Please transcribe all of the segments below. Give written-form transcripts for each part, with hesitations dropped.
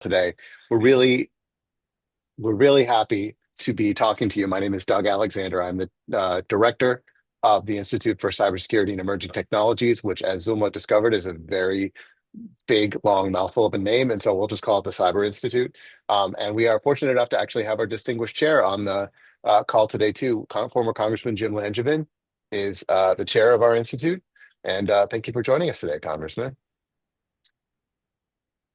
Today. We're really we're really happy to be talking to you. My name is Doug Alexander. I'm the director of the Institute for Cybersecurity and Emerging Technologies, which, as Zuma discovered, is a very big, long mouthful of a name, and so we'll just call it the Cyber Institute. And we are fortunate enough to actually have our distinguished chair on the call today too. Former Congressman Jim Langevin is the chair of our institute, and thank you for joining us today, Congressman.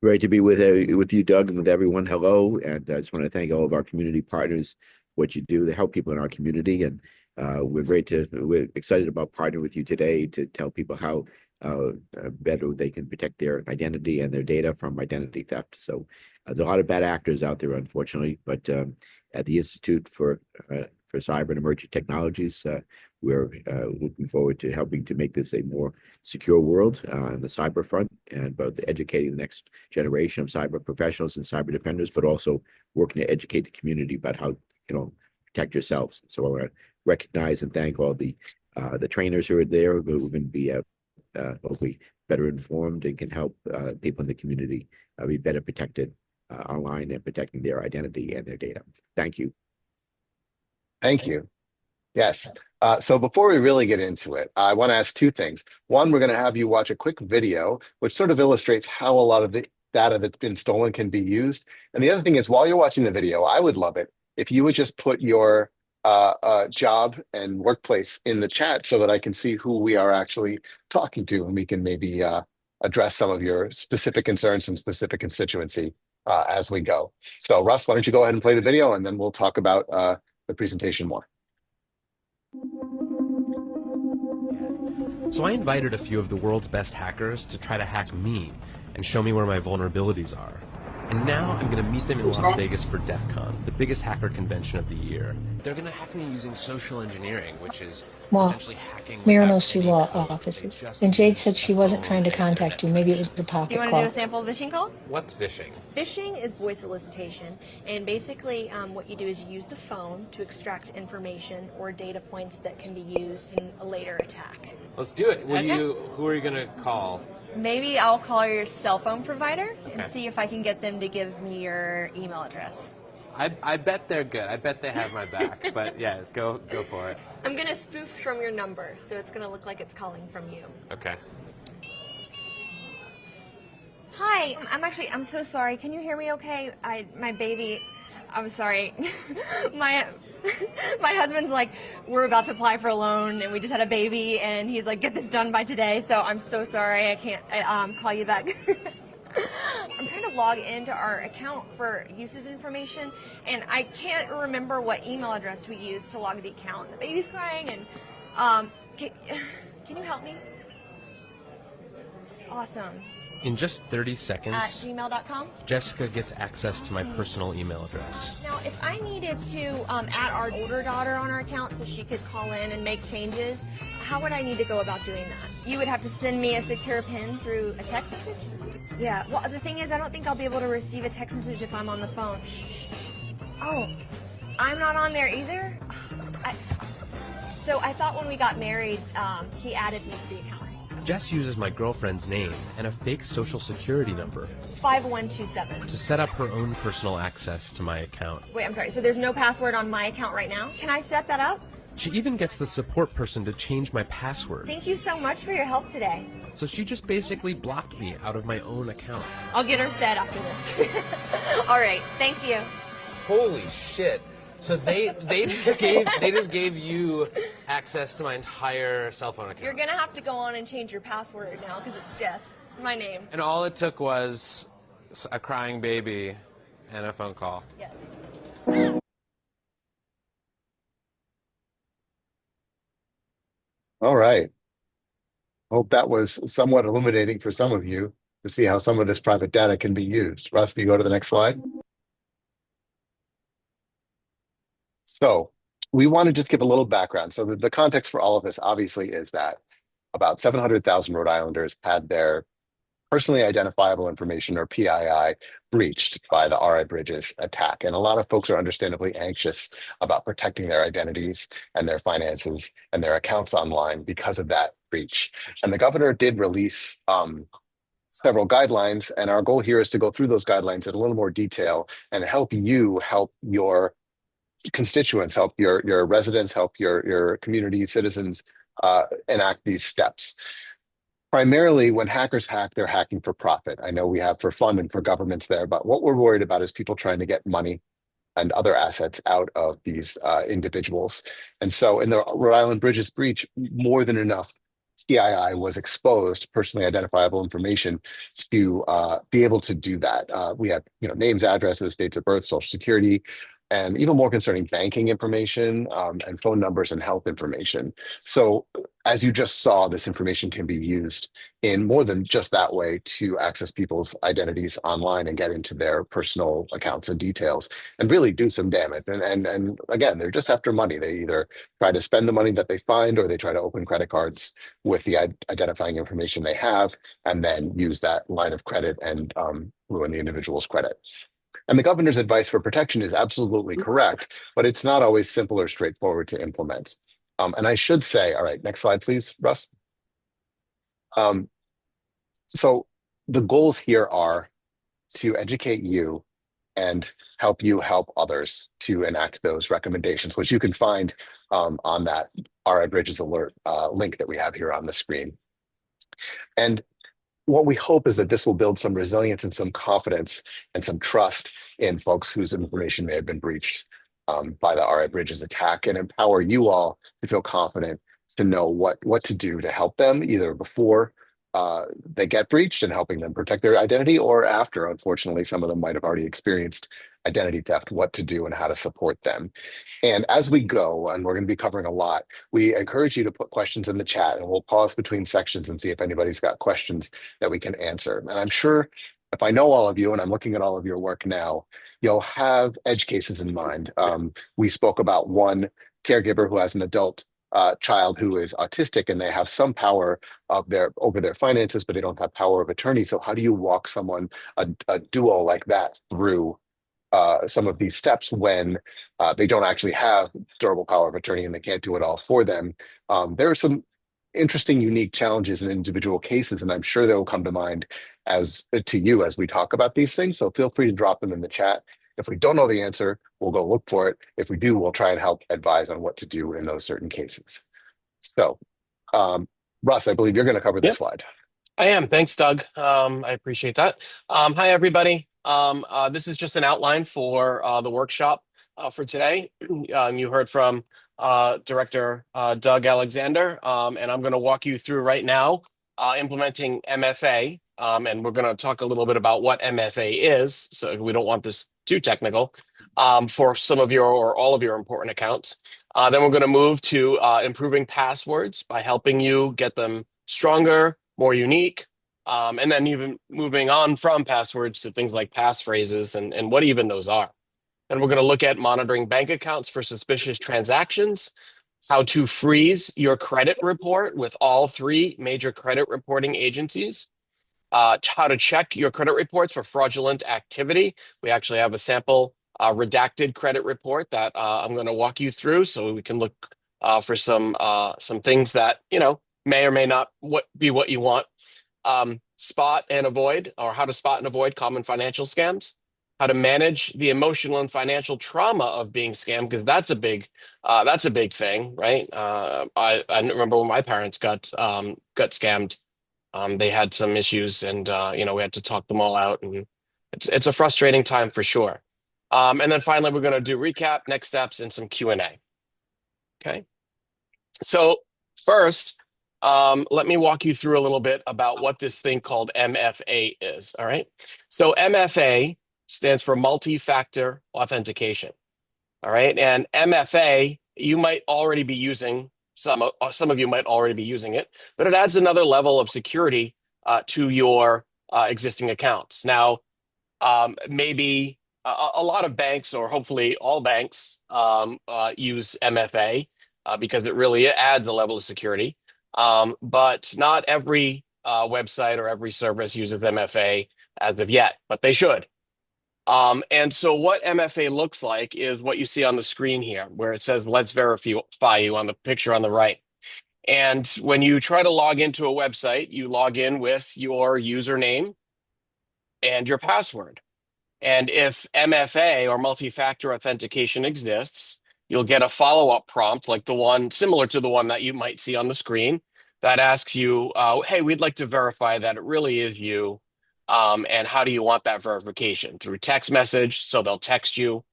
Great to be with you, Doug, and with everyone. Hello, and I just want to thank all of our community partners for what you do to help people in our community. And we're excited about partnering with you today to tell people how better they can protect their identity and their data from identity theft. So there's a lot of bad actors out there, unfortunately, but at the Institute for Cyber and Emerging Technologies, we're looking forward to helping to make this a more secure world on the cyber front, and both educating the next generation of cyber professionals and cyber defenders, but also working to educate the community about how protect yourselves. So I want to recognize and thank all the trainers who are there, who are going to be hopefully better informed and can help people in the community be better protected online and protecting their identity and their data. Thank you. Thank you. Yes. So before we really get into it, I want to ask two things. One, we're going to have you watch a quick video, which sort of illustrates how a lot of the data that's been stolen can be used. And the other thing is, while you're watching the video, I would love it if you would just put your job and workplace in the chat so that I can see who we are actually talking to, and we can maybe address some of your specific concerns and specific constituency as we go. So Russ, why don't you go ahead and play the video, and then we'll talk about the presentation more. So I invited a few of the world's best hackers to try to hack me and show me where my vulnerabilities are. And now I'm going to meet them in Las Vegas for DEF CON, the biggest hacker convention of the year. They're going to hack me using social engineering, which is essentially hacking. Mira knows two law offices. And Jade said she wasn't trying to contact you. Maybe it was the pocket Do you want to call. do a sample phishing call? What's phishing? Phishing is voice solicitation, and basically what you do is you use the phone to extract information or data points that can be used in a later attack. Let's do it. Okay. Who are you going to call? Maybe I'll call your cell phone provider and Okay. see if I can get them to give me your email address. I bet they're good. I bet they have my back. But yeah, go for it. I'm going to spoof from your number, so it's going to look like it's calling from you. Okay. Hi, I'm so sorry. Can you hear me okay? My baby, I'm sorry. My husband's like, we're about to apply for a loan and we just had a baby and he's like, get this done by today. So I'm so sorry. I can't call you back. I'm trying to log into our account for uses information and I can't remember what email address we used to log the account. The baby's crying and can you help me? Awesome. In just 30 At seconds, gmail.com. Jessica gets access to my personal email address. Now, if I needed to add our older daughter on our account so she could call in and make changes, how would I need to go about doing that? You would have to send me a secure PIN through a text message? Yeah, well, the thing is, I don't think I'll be able to receive a text message if I'm on the phone. Oh, I'm not on there either? So I thought when we got married, he added me to the account. Jess uses my girlfriend's name and a fake social security number 5127. to set up her own personal access to my account. Wait, I'm sorry, so there's no password on my account right now? Can I set that up? She even gets the support person to change my password. Thank you so much for your help today. So she just basically blocked me out of my own account. I'll get her fed after this. All right, thank you. Holy shit. So they just gave you access to my entire cell phone account. You're gonna have to go on and change your password now because it's Jess, my name. And all it took was a crying baby and a phone call. Yeah. All right. Hope that was somewhat illuminating for some of you to see how some of this private data can be used. Russ, can you go to the next slide? So we want to just give a little background. So the context for all of this obviously is that about 700,000 Rhode Islanders had their personally identifiable information, or PII, breached by the RI Bridges attack. And a lot of folks are understandably anxious about protecting their identities and their finances and their accounts online because of that breach. And the governor did release several guidelines, and our goal here is to go through those guidelines in a little more detail and help you help your constituents, help your residents, help your community citizens enact these steps. Primarily, when hackers hack, they're hacking for profit. I know we have for fun and for governments there, but what we're worried about is people trying to get money and other assets out of these individuals. And so in the Rhode Island Bridges breach, more than enough PII was exposed, personally identifiable information, to be able to do that. We have, names, addresses, dates of birth, social security, and even more concerning, banking information, and phone numbers and health information. So as you just saw, this information can be used in more than just that way to access people's identities online and get into their personal accounts and details and really do some damage. And again, they're just after money. They either try to spend the money that they find, or they try to open credit cards with the identifying information they have, and then use that line of credit and ruin the individual's credit. And the governor's advice for protection is absolutely correct, but it's not always simple or straightforward to implement. And I should say, all right, next slide, please, Russ. Um, so the goals here are to educate you and help you help others to enact those recommendations, which you can find on that RI Bridges alert link that we have here on the screen. And what we hope is that this will build some resilience and some confidence and some trust in folks whose information may have been breached by the RI Bridges attack, and empower you all to feel confident to know what to do to help them, either before they get breached and helping them protect their identity, or after. Unfortunately, some of them might have already experienced identity theft, what to do and how to support them. And as we go, and we're going to be covering a lot, we encourage you to put questions in the chat, and we'll pause between sections and see if anybody's got questions that we can answer. And I'm sure if I know all of you and I'm looking at all of your work now, you'll have edge cases in mind. We spoke about one caregiver who has an adult child who is autistic, and they have some power over their finances, but they don't have power of attorney. So how do you walk someone, a duo like that, through some of these steps when they don't actually have durable power of attorney and they can't do it all for them? There are some interesting, unique challenges in individual cases, and I'm sure they will come to mind to you as we talk about these things. So feel free to drop them in the chat. If we don't know the answer, we'll go look for it. If we do, we'll try and help advise on what to do in those certain cases. So, Russ, I believe you're going to cover this slide. I am. Thanks, Doug. I appreciate that. Hi, everybody. This is just an outline for the workshop for today. You heard from Director Doug Alexander, and I'm going to walk you through right now implementing MFA. And we're going to talk a little bit about what MFA is, so we don't want this too technical, for some of your or all of your important accounts. Then we're going to move to improving passwords by helping you get them stronger, more unique, and then even moving on from passwords to things like passphrases and what even those are. Then we're going to look at monitoring bank accounts for suspicious transactions, how to freeze your credit report with all three major credit reporting agencies, how to check your credit reports for fraudulent activity. We actually have a sample redacted credit report that I'm going to walk you through, so we can look for some things that may or may not be what you want. Spot and avoid, or how to spot and avoid common financial scams. How to manage the emotional and financial trauma of being scammed, because that's a big thing, right? I remember when my parents got scammed. They had some issues, and we had to talk them all out, and it's a frustrating time for sure. And then finally, we're going to do recap, next steps, and some Q&A. Okay. So first, let me walk you through a little bit about what this thing called MFA is. All right. So MFA stands for multi-factor authentication. All right. And MFA, you might already be using. Some of you might already be using it, but it adds another level of security to your existing accounts. Now, maybe a lot of banks, or hopefully all banks, use MFA because it really adds a level of security. But not every website or every service uses MFA as of yet, but they should. And so what MFA looks like is what you see on the screen here, where it says, "Let's verify you," on the picture on the right. And when you try to log into a website, you log in with your username and your password. And if MFA or multi-factor authentication exists, you'll get a follow-up prompt like the one similar to the one that you might see on the screen that asks you, hey, we'd like to verify that it really is you. And how do you want that verification? Through text message, so they'll text you.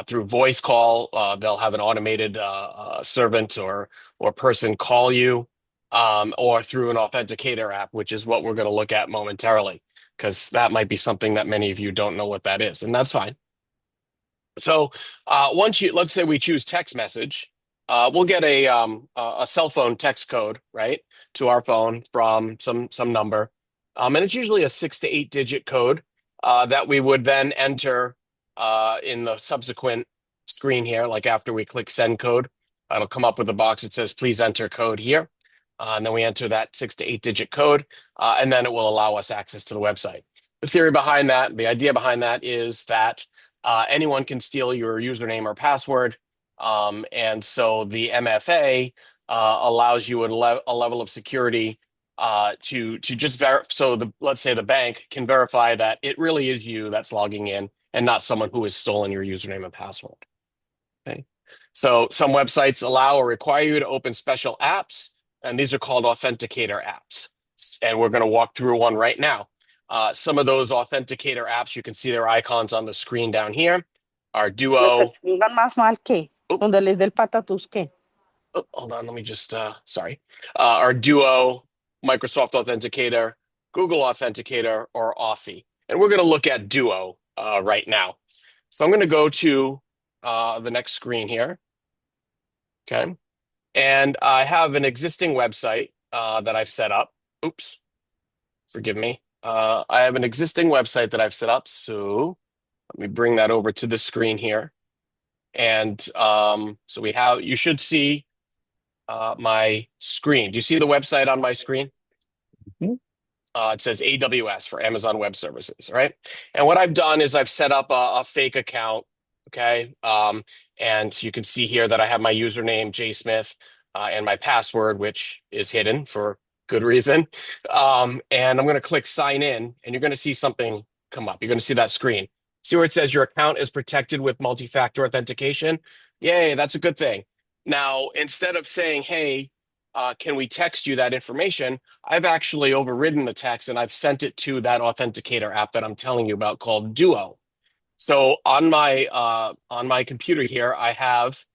Through voice call, they'll have an automated servant or person call you, or through an authenticator app, which is what we're going to look at momentarily, because that might be something that many of you don't know what that is, and that's fine. So let's say we choose text message, we'll get a cell phone text code, right, to our phone from some number, and it's usually a 6 to 8 digit code that we would then enter in the subsequent screen here. Like after we click send code, it'll come up with a box that says please enter code here, and then we enter that 6 to 8 digit code, and then it will allow us access to the website. The theory behind that, the idea behind that is that anyone can steal your username or password. And so the MFA allows you a level of security to just so let's say the bank can verify that it really is you that's logging in and not someone who has stolen your username and password. Okay. So some websites allow or require you to open special apps, and these are called authenticator apps. And we're going to walk through one right now. Some of those authenticator apps, you can see their icons on the screen down here, are Duo. Pongan más mal que, Oh. donde les dé el patatús que. Oh, hold on, let me just, sorry. Are Duo, Microsoft Authenticator, Google Authenticator, or Authy. And we're going to look at Duo right now. So I'm going to go to the next screen here. Okay. And I have an existing website that I've set up. Oops, forgive me. I have an existing website that I've set up. So let me bring that over to the screen here. And so you should see my screen. Do you see the website on my screen? Mhm. It says AWS for Amazon Web Services, right? And what I've done is I've set up a fake account, okay? And you can see here that I have my username, JSmith, and my password, which is hidden for good reason. And I'm going to click sign in, and you're going to see something come up. You're going to see that screen. See where it says your account is protected with multi-factor authentication? Yay, that's a good thing. Now, instead of saying, hey, can we text you that information? I've actually overridden the text and I've sent it to that authenticator app that I'm telling you about called Duo. So on my computer here, I have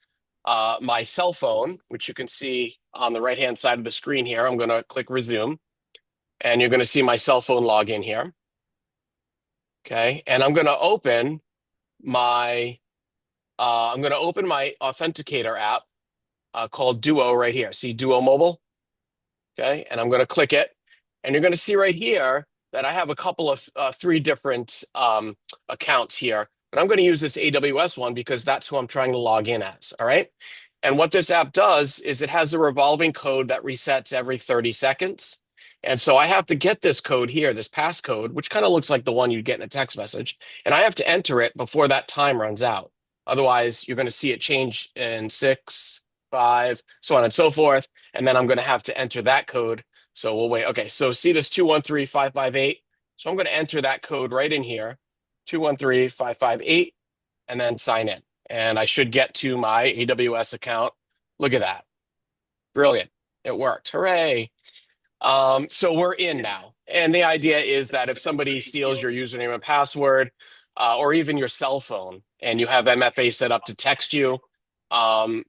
my cell phone, which you can see on the right-hand side of the screen here. I'm going to click resume, and you're going to see my cell phone login here. Okay, and I'm going to open my authenticator app called Duo right here. See Duo Mobile? Okay, and I'm going to click it, and you're going to see right here that I have a couple of 3 different accounts here, but I'm going to use this AWS one because that's who I'm trying to log in as, all right? And what this app does is it has a revolving code that resets every 30 seconds. And so I have to get this code here, this passcode, which kind of looks like the one you'd get in a text message, and I have to enter it before that time runs out. Otherwise, you're going to see it change in 6, 5, so on and so forth. And then I'm going to have to enter that code. So we'll wait. Okay, so see this 213558. So I'm going to enter that code right in here, 213558, and then sign in. And I should get to my AWS account. Look at that. Brilliant. It worked. Hooray. So we're in now. And the idea is that if somebody steals your username and password, or even your cell phone, and you have MFA set up to text you,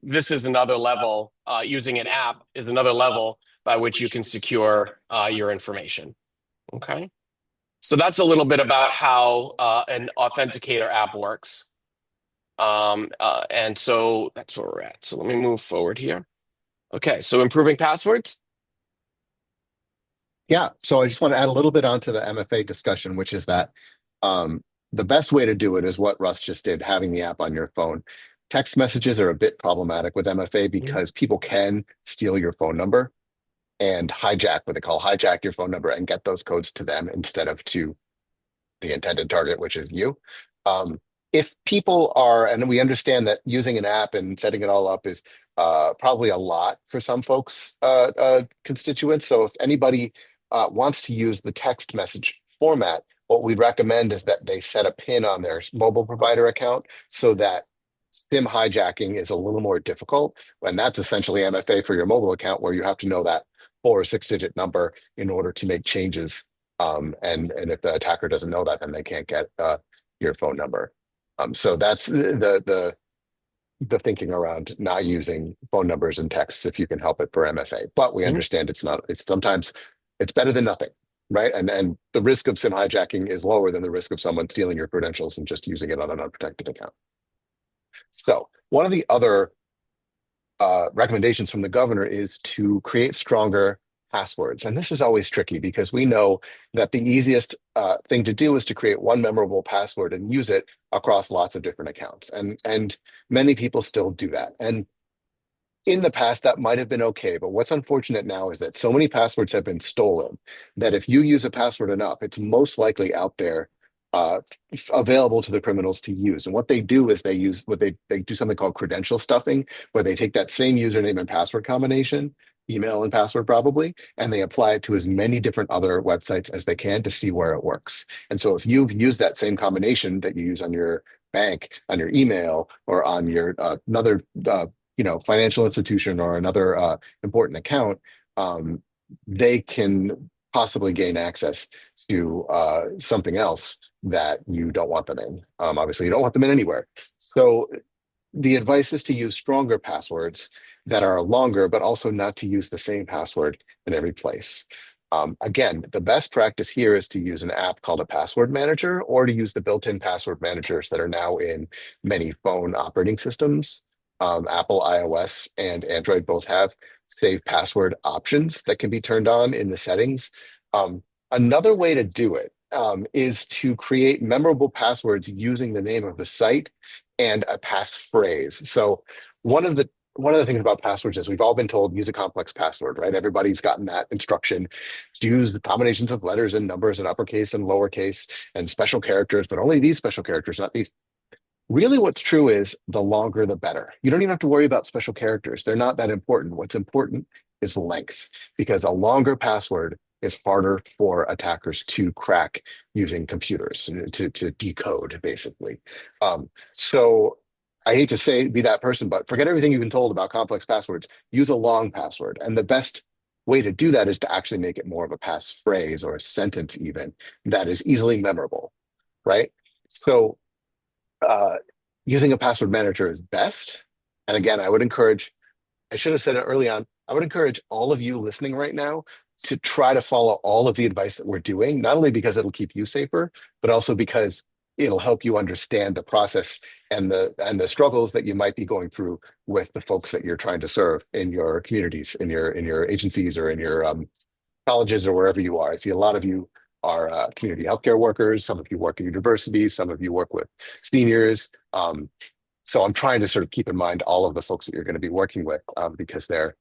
this is another level. Using an app is another level by which you can secure your information. Okay. So that's a little bit about how an authenticator app works. And so that's where we're at. So let me move forward here. Okay. So improving passwords. Yeah, so I just want to add a little bit onto the MFA discussion, which is that the best way to do it is what Russ just did, having the app on your phone. Text messages are a bit problematic with MFA because people can steal your phone number and hijack what they call hijack your phone number and get those codes to them instead of to the intended target, which is you. if people are, and we understand that using an app and setting it all up is probably a lot for some folks, constituents. So if anybody wants to use the text message format, what we recommend is that they set a PIN on their mobile provider account so that SIM hijacking is a little more difficult. And that's essentially MFA for your mobile account, where you have to know that 4 or 6 digit number in order to make changes. And if the attacker doesn't know that, then they can't get your phone number. So that's the thinking around not using phone numbers and texts if you can help it for MFA. But we understand it's not. It's sometimes it's better than nothing, right? And the risk of SIM hijacking is lower than the risk of someone stealing your credentials and just using it on an unprotected account. So one of the other recommendations from the governor is to create stronger passwords. And this is always tricky because we know that the easiest thing to do is to create one memorable password and use it across lots of different accounts. And many people still do that. And in the past, that might have been okay. But what's unfortunate now is that so many passwords have been stolen that if you use a password enough, it's most likely out there uh, available to the criminals to use. And what they do is they do something called credential stuffing, where they take that same username and password combination, email and password probably, and they apply it to as many different other websites as they can to see where it works. And so if you've used that same combination that you use on your bank, on your email, or on your another financial institution or another important account, they can possibly gain access to something else that you don't want them in. Obviously, you don't want them in anywhere. So the advice is to use stronger passwords that are longer, but also not to use the same password in every place. Again, the best practice here is to use an app called a password manager or to use the built-in password managers that are now in many phone operating systems. Apple iOS and Android both have save password options that can be turned on in the settings. Another way to do it is to create memorable passwords using the name of the site and a passphrase. So one of the one of the things about passwords is we've all been told use a complex password, right? Everybody's gotten that instruction to use the combinations of letters and numbers and uppercase and lowercase and special characters, but only these special characters, not these. Really, what's true is the longer the better. You don't even have to worry about special characters. They're not that important. What's important is length, because a longer password is harder for attackers to crack using computers to decode, basically. So I hate to say be that person, but forget everything you've been told about complex passwords. Use a long password. And the best way to do that is to actually make it more of a passphrase or a sentence even that is easily memorable, right? So uh, using a password manager is best. And again, I should have said it early on, I would encourage all of you listening right now to try to follow all of the advice that we're doing, not only because it'll keep you safer, but also because it'll help you understand the process and the struggles that you might be going through with the folks that you're trying to serve in your communities, in your agencies, or in your colleges, or wherever you are. I see a lot of you are community healthcare workers. Some of you work at universities. Some of you work with seniors. So I'm trying to sort of keep in mind all of the folks that you're going to be working with because they're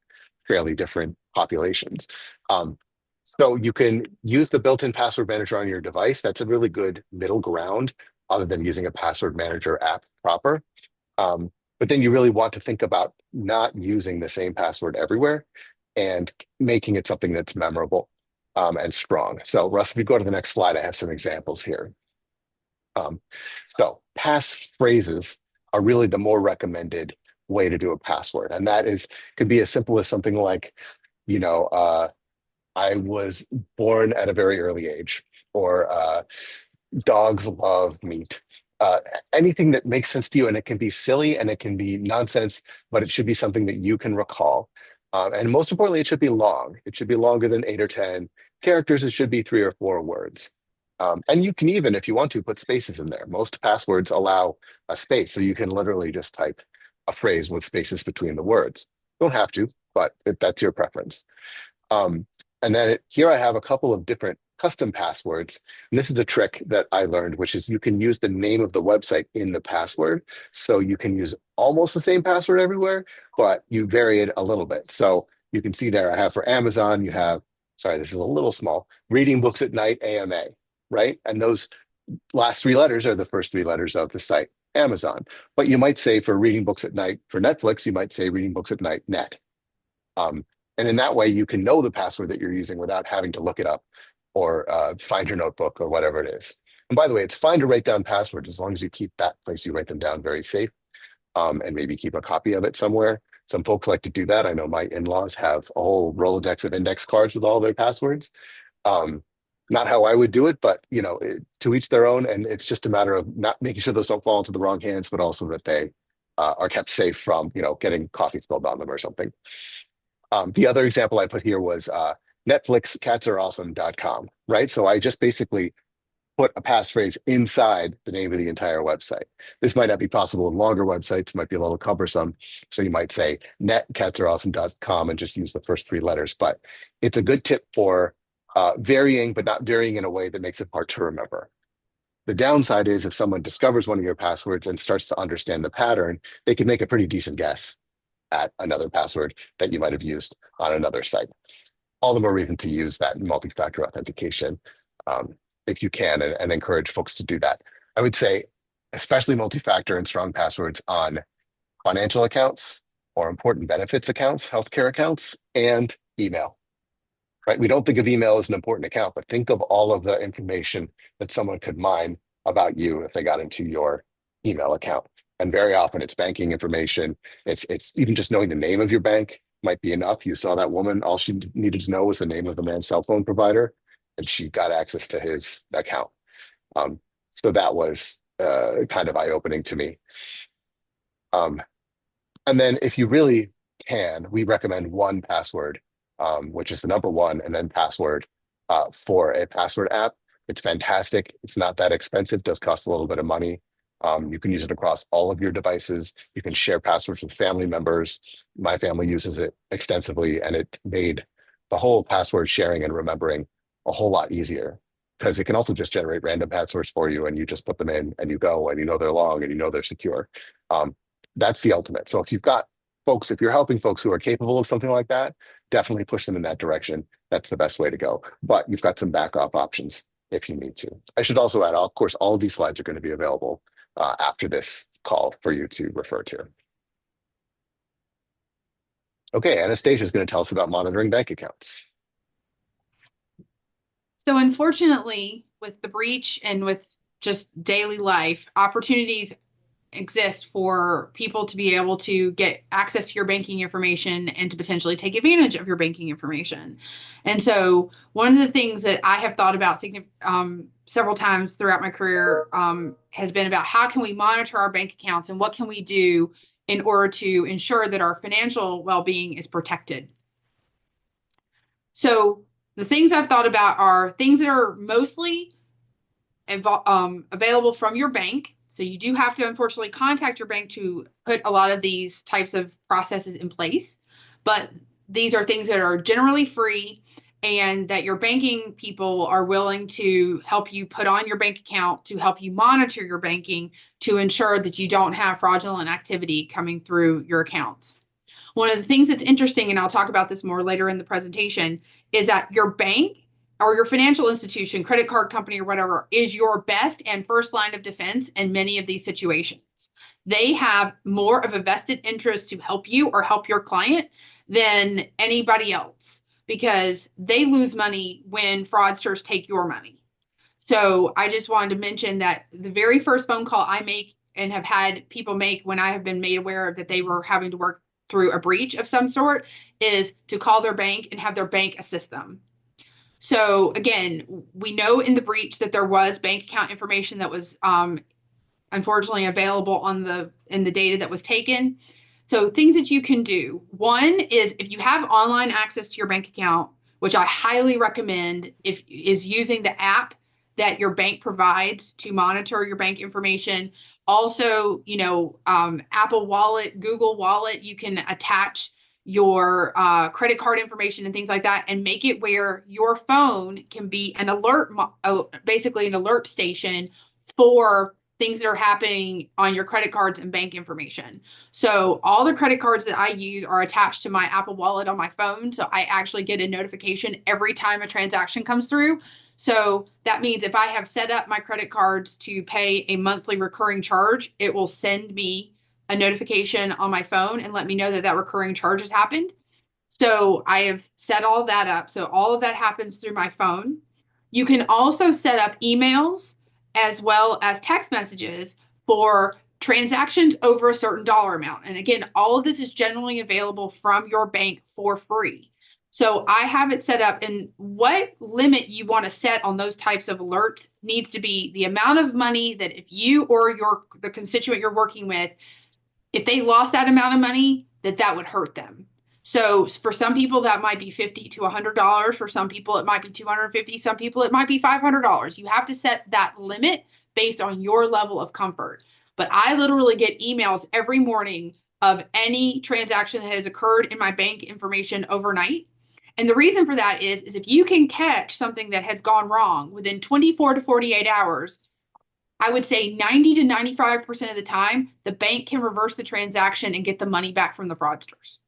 fairly different populations. So you can use the built-in password manager on your device. That's a really good middle ground, other than using a password manager app proper. But then you really want to think about not using the same password everywhere and making it something that's memorable and strong. So Russ, if you go to the next slide, I have some examples here. So pass phrases are really the more recommended way to do a password. And that could be as simple as something like, you know, I was born at a very early age, or dogs love meat. Uh, Anything that makes sense to you, and it can be silly and it can be nonsense, but it should be something that you can recall. And most importantly, it should be long. It should be longer than 8 or 10 characters. It should be 3 or 4 words. And you can even, if you want to, put spaces in there. Most passwords allow a space, so you can literally just type a phrase with spaces between the words. Don't have to, but that's your preference. Um, and then here I have a couple of different custom passwords. And this is a trick that I learned, which is you can use the name of the website in the password. So you can use almost the same password everywhere, but you vary it a little bit. So you can see there I have for Amazon, you have, sorry, this is a little small, reading books at night, AMA, right? And those last 3 letters are the first 3 letters of the site. Amazon. But you might say for reading books at night for Netflix, you might say reading books at night net. Um, and in that way, you can know the password that you're using without having to look it up or find your notebook or whatever it is. And by the way, it's fine to write down passwords as long as you keep that place you write them down very safe, and maybe keep a copy of it somewhere. Some folks like to do that. I know my in-laws have a whole Rolodex of index cards with all their passwords. Um, Not how I would do it, but to each their own. And it's just a matter of not making sure those don't fall into the wrong hands, but also that they are kept safe from, getting coffee spilled on them or something. The other example I put here was netflixcatsareawesome.com, right? So I just basically put a passphrase inside the name of the entire website. This might not be possible in longer websites, might be a little cumbersome. So you might say netcatsareawesome.com and just use the first three letters. But it's a good tip for varying, but not varying in a way that makes it hard to remember. The downside is if someone discovers one of your passwords and starts to understand the pattern, they can make a pretty decent guess at another password that you might have used on another site. All the more reason to use that multi-factor authentication if you can, and encourage folks to do that. I would say, especially multi-factor and strong passwords on financial accounts or important benefits accounts, healthcare accounts, and email. Right? We don't think of email as an important account, but think of all of the information that someone could mine about you if they got into your email account. And very often it's banking information. It's even just knowing the name of your bank might be enough. You saw that woman, all she needed to know was the name of the man's cell phone provider, and she got access to his account. So that was kind of eye-opening to me. And then if you really can, we recommend 1Password, which is the number one, and then password for a password app. It's fantastic. It's not that expensive, does cost a little bit of money. You can use it across all of your devices. You can share passwords with family members. My family uses it extensively, and it made the whole password sharing and remembering a whole lot easier because it can also just generate random passwords for you, and you just put them in and you go, and you know they're long and you know they're secure. That's the ultimate. So if you've got folks, if you're helping folks who are capable of something like that, definitely push them in that direction. That's the best way to go. But you've got some backup options if you need to. I should also add, of course, all of these slides are going to be available after this call for you to refer to. Okay, Anastasia is going to tell us about monitoring bank accounts. So unfortunately, with the breach and with just daily life, opportunities exist for people to be able to get access to your banking information and to potentially take advantage of your banking information. And so one of the things that I have thought about several times throughout my career has been about how can we monitor our bank accounts and what can we do in order to ensure that our financial well-being is protected. So the things I've thought about are things that are mostly available from your bank. So you do have to, unfortunately, contact your bank to put a lot of these types of processes in place. But these are things that are generally free and that your banking people are willing to help you put on your bank account to help you monitor your banking to ensure that you don't have fraudulent activity coming through your accounts. One of the things that's interesting, and I'll talk about this more later in the presentation, is that your bank or your financial institution, credit card company or whatever, is your best and first line of defense in many of these situations. They have more of a vested interest to help you or help your client than anybody else because they lose money when fraudsters take your money. So I just wanted to mention that the very first phone call I make and have had people make when I have been made aware that they were having to work through a breach of some sort is to call their bank and have their bank assist them. So again, we know in the breach that there was bank account information that was unfortunately available in the data that was taken. So things that you can do. One is if you have online access to your bank account, which I highly recommend, is using the app that your bank provides to monitor your bank information. Also, Apple Wallet, Google Wallet, you can attach your credit card information and things like that and make it where your phone can be an alert, basically an alert station for things that are happening on your credit cards and bank information. So all the credit cards that I use are attached to my Apple Wallet on my phone. So I actually get a notification every time a transaction comes through. So that means if I have set up my credit cards to pay a monthly recurring charge, it will send me a notification on my phone and let me know that that recurring charge has happened. So I have set all that up. So all of that happens through my phone. You can also set up emails as well as text messages for transactions over a certain dollar amount. And again, all of this is generally available from your bank for free. So I have it set up, and what limit you want to set on those types of alerts needs to be the amount of money that if you or the constituent you're working with, if they lost that amount of money, that would hurt them. So for some people that might be $50 to $100. For some people it might be $250. Some people it might be $500. You have to set that limit based on your level of comfort. But I literally get emails every morning of any transaction that has occurred in my bank information overnight. And the reason for that is if you can catch something that has gone wrong within 24 to 48 hours, I would say 90 to 95% of the time, the bank can reverse the transaction and get the money back from the fraudsters.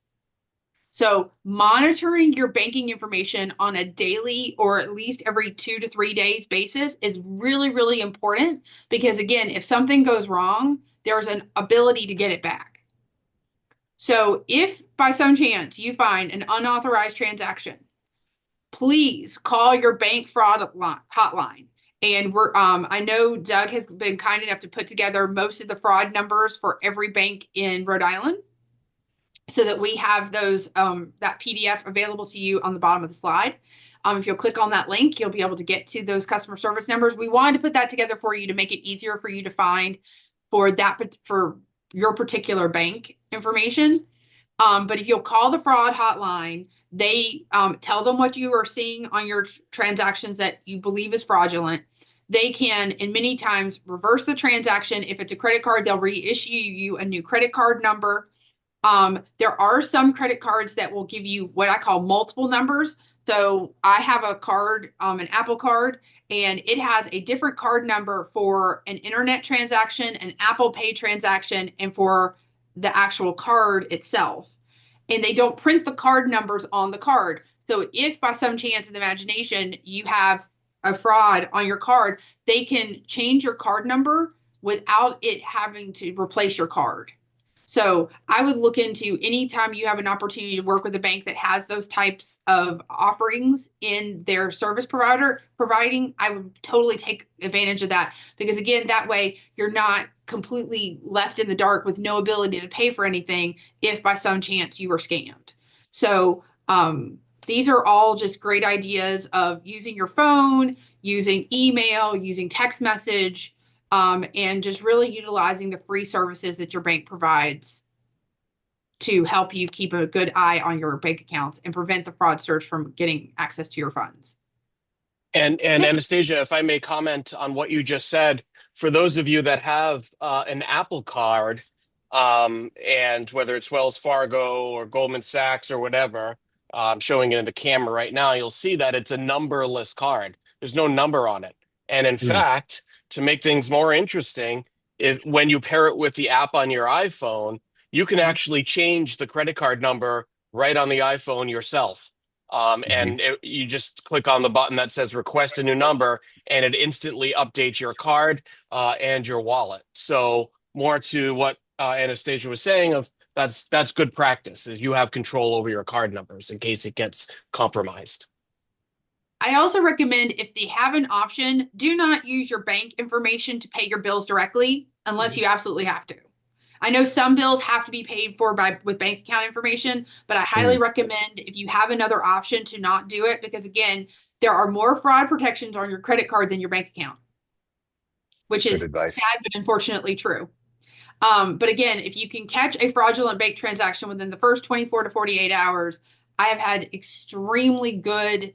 So monitoring your banking information on a daily or at least every 2 to 3 days basis is really, really important because, again, if something goes wrong, there's an ability to get it back. So if by some chance you find an unauthorized transaction, please call your bank fraud hotline. And I know Doug has been kind enough to put together most of the fraud numbers for every bank in Rhode Island, so that we have those that PDF available to you on the bottom of the slide. If you'll click on that link, you'll be able to get to those customer service numbers. We wanted to put that together for you to make it easier for you to find for your particular bank information. But if you'll call the fraud hotline, they tell them what you are seeing on your transactions that you believe is fraudulent. They can, and many times, reverse the transaction. If it's a credit card, they'll reissue you a new credit card number. There are some credit cards that will give you what I call multiple numbers. So I have a card, an Apple card, and it has a different card number for an internet transaction, an Apple Pay transaction, and for the actual card itself. And they don't print the card numbers on the card. So if by some chance in the imagination you have a fraud on your card, they can change your card number without it having to replace your card. So I would look into anytime you have an opportunity to work with a bank that has those types of offerings in their service providing, I would totally take advantage of that, because again, that way you're not completely left in the dark with no ability to pay for anything if by some chance you were scammed. So these are all just great ideas of using your phone, using email, using text message, and just really utilizing the free services that your bank provides to help you keep a good eye on your bank accounts and prevent the fraudsters from getting access to your funds. And Anastasia, if I may comment on what you just said, for those of you that have an Apple card, and whether it's Wells Fargo or Goldman Sachs or whatever, I'm showing it in the camera right now, you'll see that it's a numberless card. There's no number on it. And in fact, to make things more interesting, when you pair it with the app on your iPhone, you can actually change the credit card number right on the iPhone yourself. You just click on the button that says request a new number, and it instantly updates your card and your wallet. So more to what Anastasia was saying, of that's good practice, is you have control over your card numbers in case it gets compromised. I also recommend, if they have an option, do not use your bank information to pay your bills directly unless you absolutely have to. I know some bills have to be paid for with bank account information, but I highly recommend, if you have another option, to not do it, because again, there are more fraud protections on your credit cards than your bank account, which is sad but unfortunately true. But again, if you can catch a fraudulent bank transaction within the first 24 to 48 hours, I have had extremely good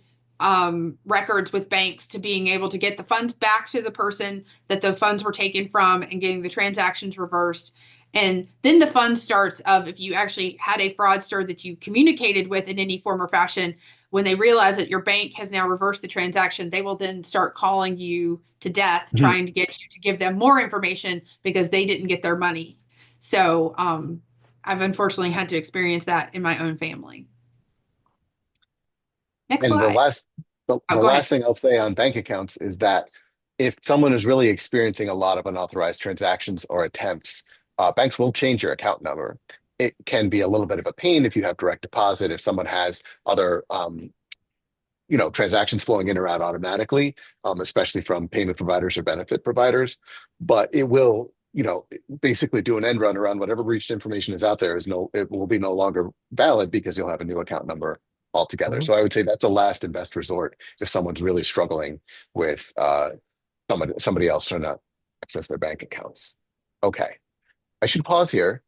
records with banks to being able to get the funds back to the person that the funds were taken from and getting the transactions reversed. And then the fun starts of if you actually had a fraudster that you communicated with in any form or fashion, when they realize that your bank has now reversed the transaction, they will then start calling you to death, Mhm. trying to get you to give them more information because they didn't get their money. So I've unfortunately had to experience that in my own family. Next And the slide. last Oh, the go ahead. last thing I'll say on bank accounts is that if someone is really experiencing a lot of unauthorized transactions or attempts, banks will change your account number. It can be a little bit of a pain if you have direct deposit, if someone has other transactions flowing in or out automatically, especially from payment providers or benefit providers. But it will, basically do an end run around whatever breached information is out there. It will be no longer valid because you'll have a new account number altogether. Mhm. So I would say that's a last and best resort if someone's really struggling with somebody else trying to access their bank accounts. Okay, I should pause here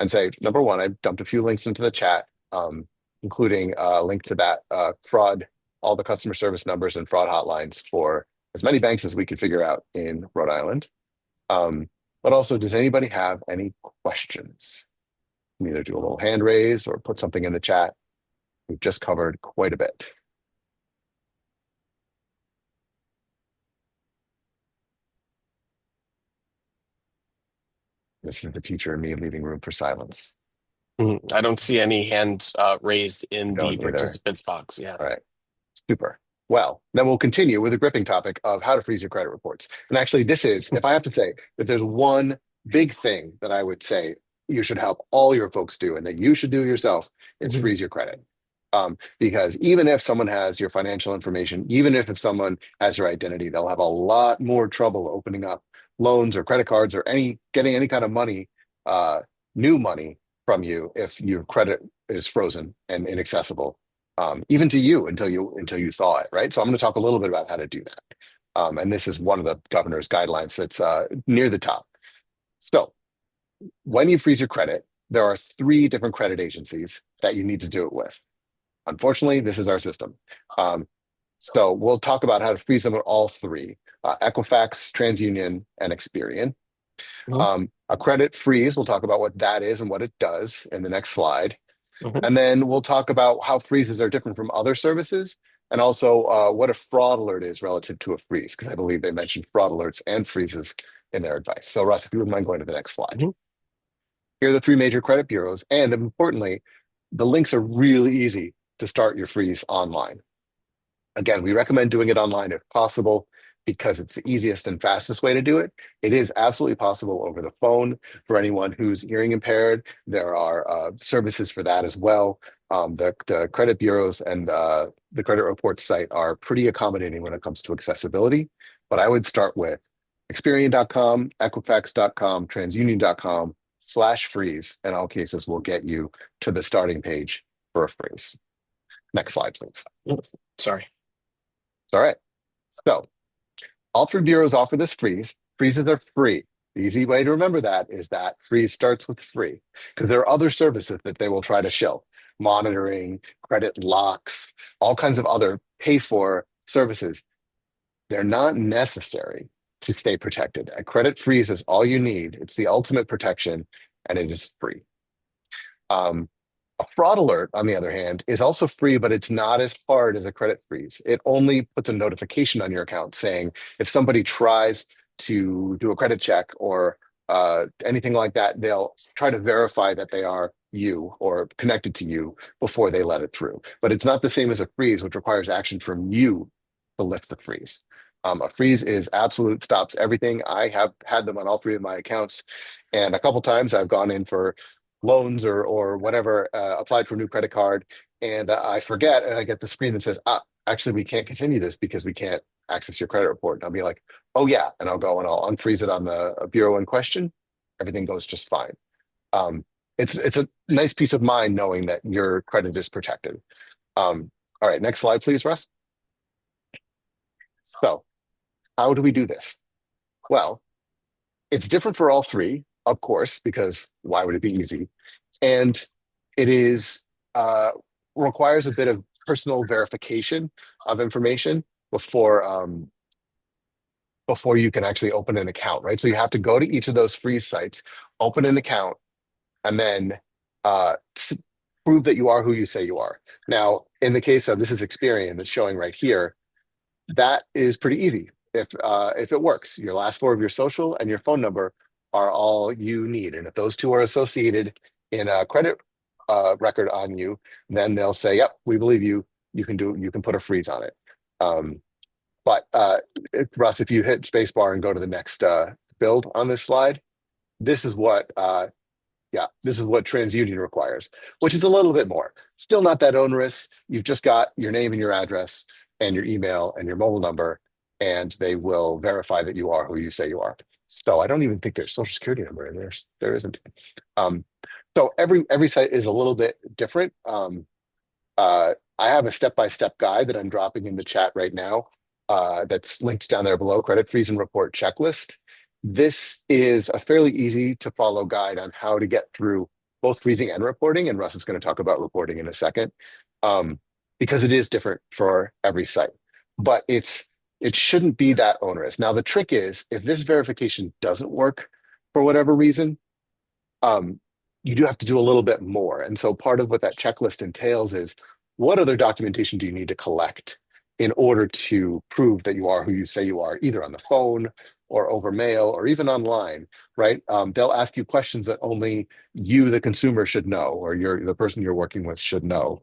and say, number one, I dumped a few links into the chat, including a link to that fraud, all the customer service numbers and fraud hotlines for as many banks as we could figure out in Rhode Island. But also, does anybody have any questions? You can either do a little hand raise or put something in the chat. We've just covered quite a bit. This is the teacher and me leaving room for silence. I don't see any hands raised in the Don't either. participants box. Yeah. All right. Super. Well, then we'll continue with the gripping topic of how to freeze your credit reports. And actually, this is, if I have to say, that there's one big thing that I would say you should help all your folks do and that you should do yourself, it's Mhm. freeze your credit. Because even if someone has your financial information, even if someone has your identity, they'll have a lot more trouble opening up loans or credit cards or getting any kind of money, new money from you if your credit is frozen and inaccessible, even to you until you thaw it, right? So I'm going to talk a little bit about how to do that. And this is one of the governor's guidelines that's near the top. So when you freeze your credit, there are three different credit agencies that you need to do it with. Unfortunately, this is our system. So we'll talk about how to freeze them with all three: Equifax, TransUnion, and Experian. Mhm. A credit freeze, we'll talk about what that is and what it does in the next slide. Mhm. And then we'll talk about how freezes are different from other services and also what a fraud alert is relative to a freeze, because I believe they mentioned fraud alerts and freezes in their advice. So, Russ, if you wouldn't mind going to the next slide. Mhm. Here are the three major credit bureaus. And importantly, the links are really easy to start your freeze online. Again, we recommend doing it online if possible because it's the easiest and fastest way to do it. It is absolutely possible over the phone for anyone who's hearing impaired. There are services for that as well. The credit bureaus and the credit report site are pretty accommodating when it comes to accessibility. But I would start with Experian.com, Equifax.com, TransUnion.com/freeze. In all cases, will get you to the starting page for a freeze. Next slide, please. Sorry. All right. So all three bureaus offer this freeze. Freezes are free. The easy way to remember that is that freeze starts with free because there are other services that they will try to show: monitoring, credit locks, all kinds of other pay for services. They're not necessary to stay protected. A credit freeze is all you need. It's the ultimate protection and it is free. Um, a fraud alert, on the other hand, is also free, but it's not as hard as a credit freeze. It only puts a notification on your account saying if somebody tries to do a credit check or anything like that, they'll try to verify that they are you or connected to you before they let it through. But it's not the same as a freeze, which requires action from you to lift the freeze. A freeze is absolute, stops everything. I have had them on all three of my accounts, and a couple times I've gone in for loans or whatever, applied for a new credit card, and I forget, and I get the screen that says, actually, we can't continue this because we can't access your credit report. And I'll be like, oh yeah, and I'll go and I'll unfreeze it on the bureau in question. Everything goes just fine. Um, it's a nice peace of mind knowing that your credit is protected. All right, next slide, please, Russ. So, how do we do this? Well, it's different for all three, of course, because why would it be easy? And it is requires a bit of personal verification of information before before you can actually open an account, right? So you have to go to each of those freeze sites, open an account, and then prove that you are who you say you are. Now, in the case of this is Experian that's showing right here, that is pretty easy if it works. Your last four of your social and your phone number are all you need, and if those two are associated in a credit record on you, then they'll say, "Yep, we believe you. You can put a freeze on it." Um, but Russ, if you hit spacebar and go to the next build on this slide, this is what this is what TransUnion requires, which is a little bit more. Still not that onerous. You've just got your name and your address and your email and your mobile number, and they will verify that you are who you say you are. So I don't even think there's social security number in there. There isn't. Um, so every site is a little bit different. I have a step-by-step guide that I'm dropping in the chat right now that's linked down there below, credit freeze and report checklist. This is a fairly easy to follow guide on how to get through both freezing and reporting, and Russ is going to talk about reporting in a second, because it is different for every site. But it shouldn't be that onerous. Now, the trick is if this verification doesn't work for whatever reason, you do have to do a little bit more. And so part of what that checklist entails is what other documentation do you need to collect in order to prove that you are who you say you are, either on the phone or over mail or even online, right? They'll ask you questions that only you, the consumer, should know, or the person you're working with should know.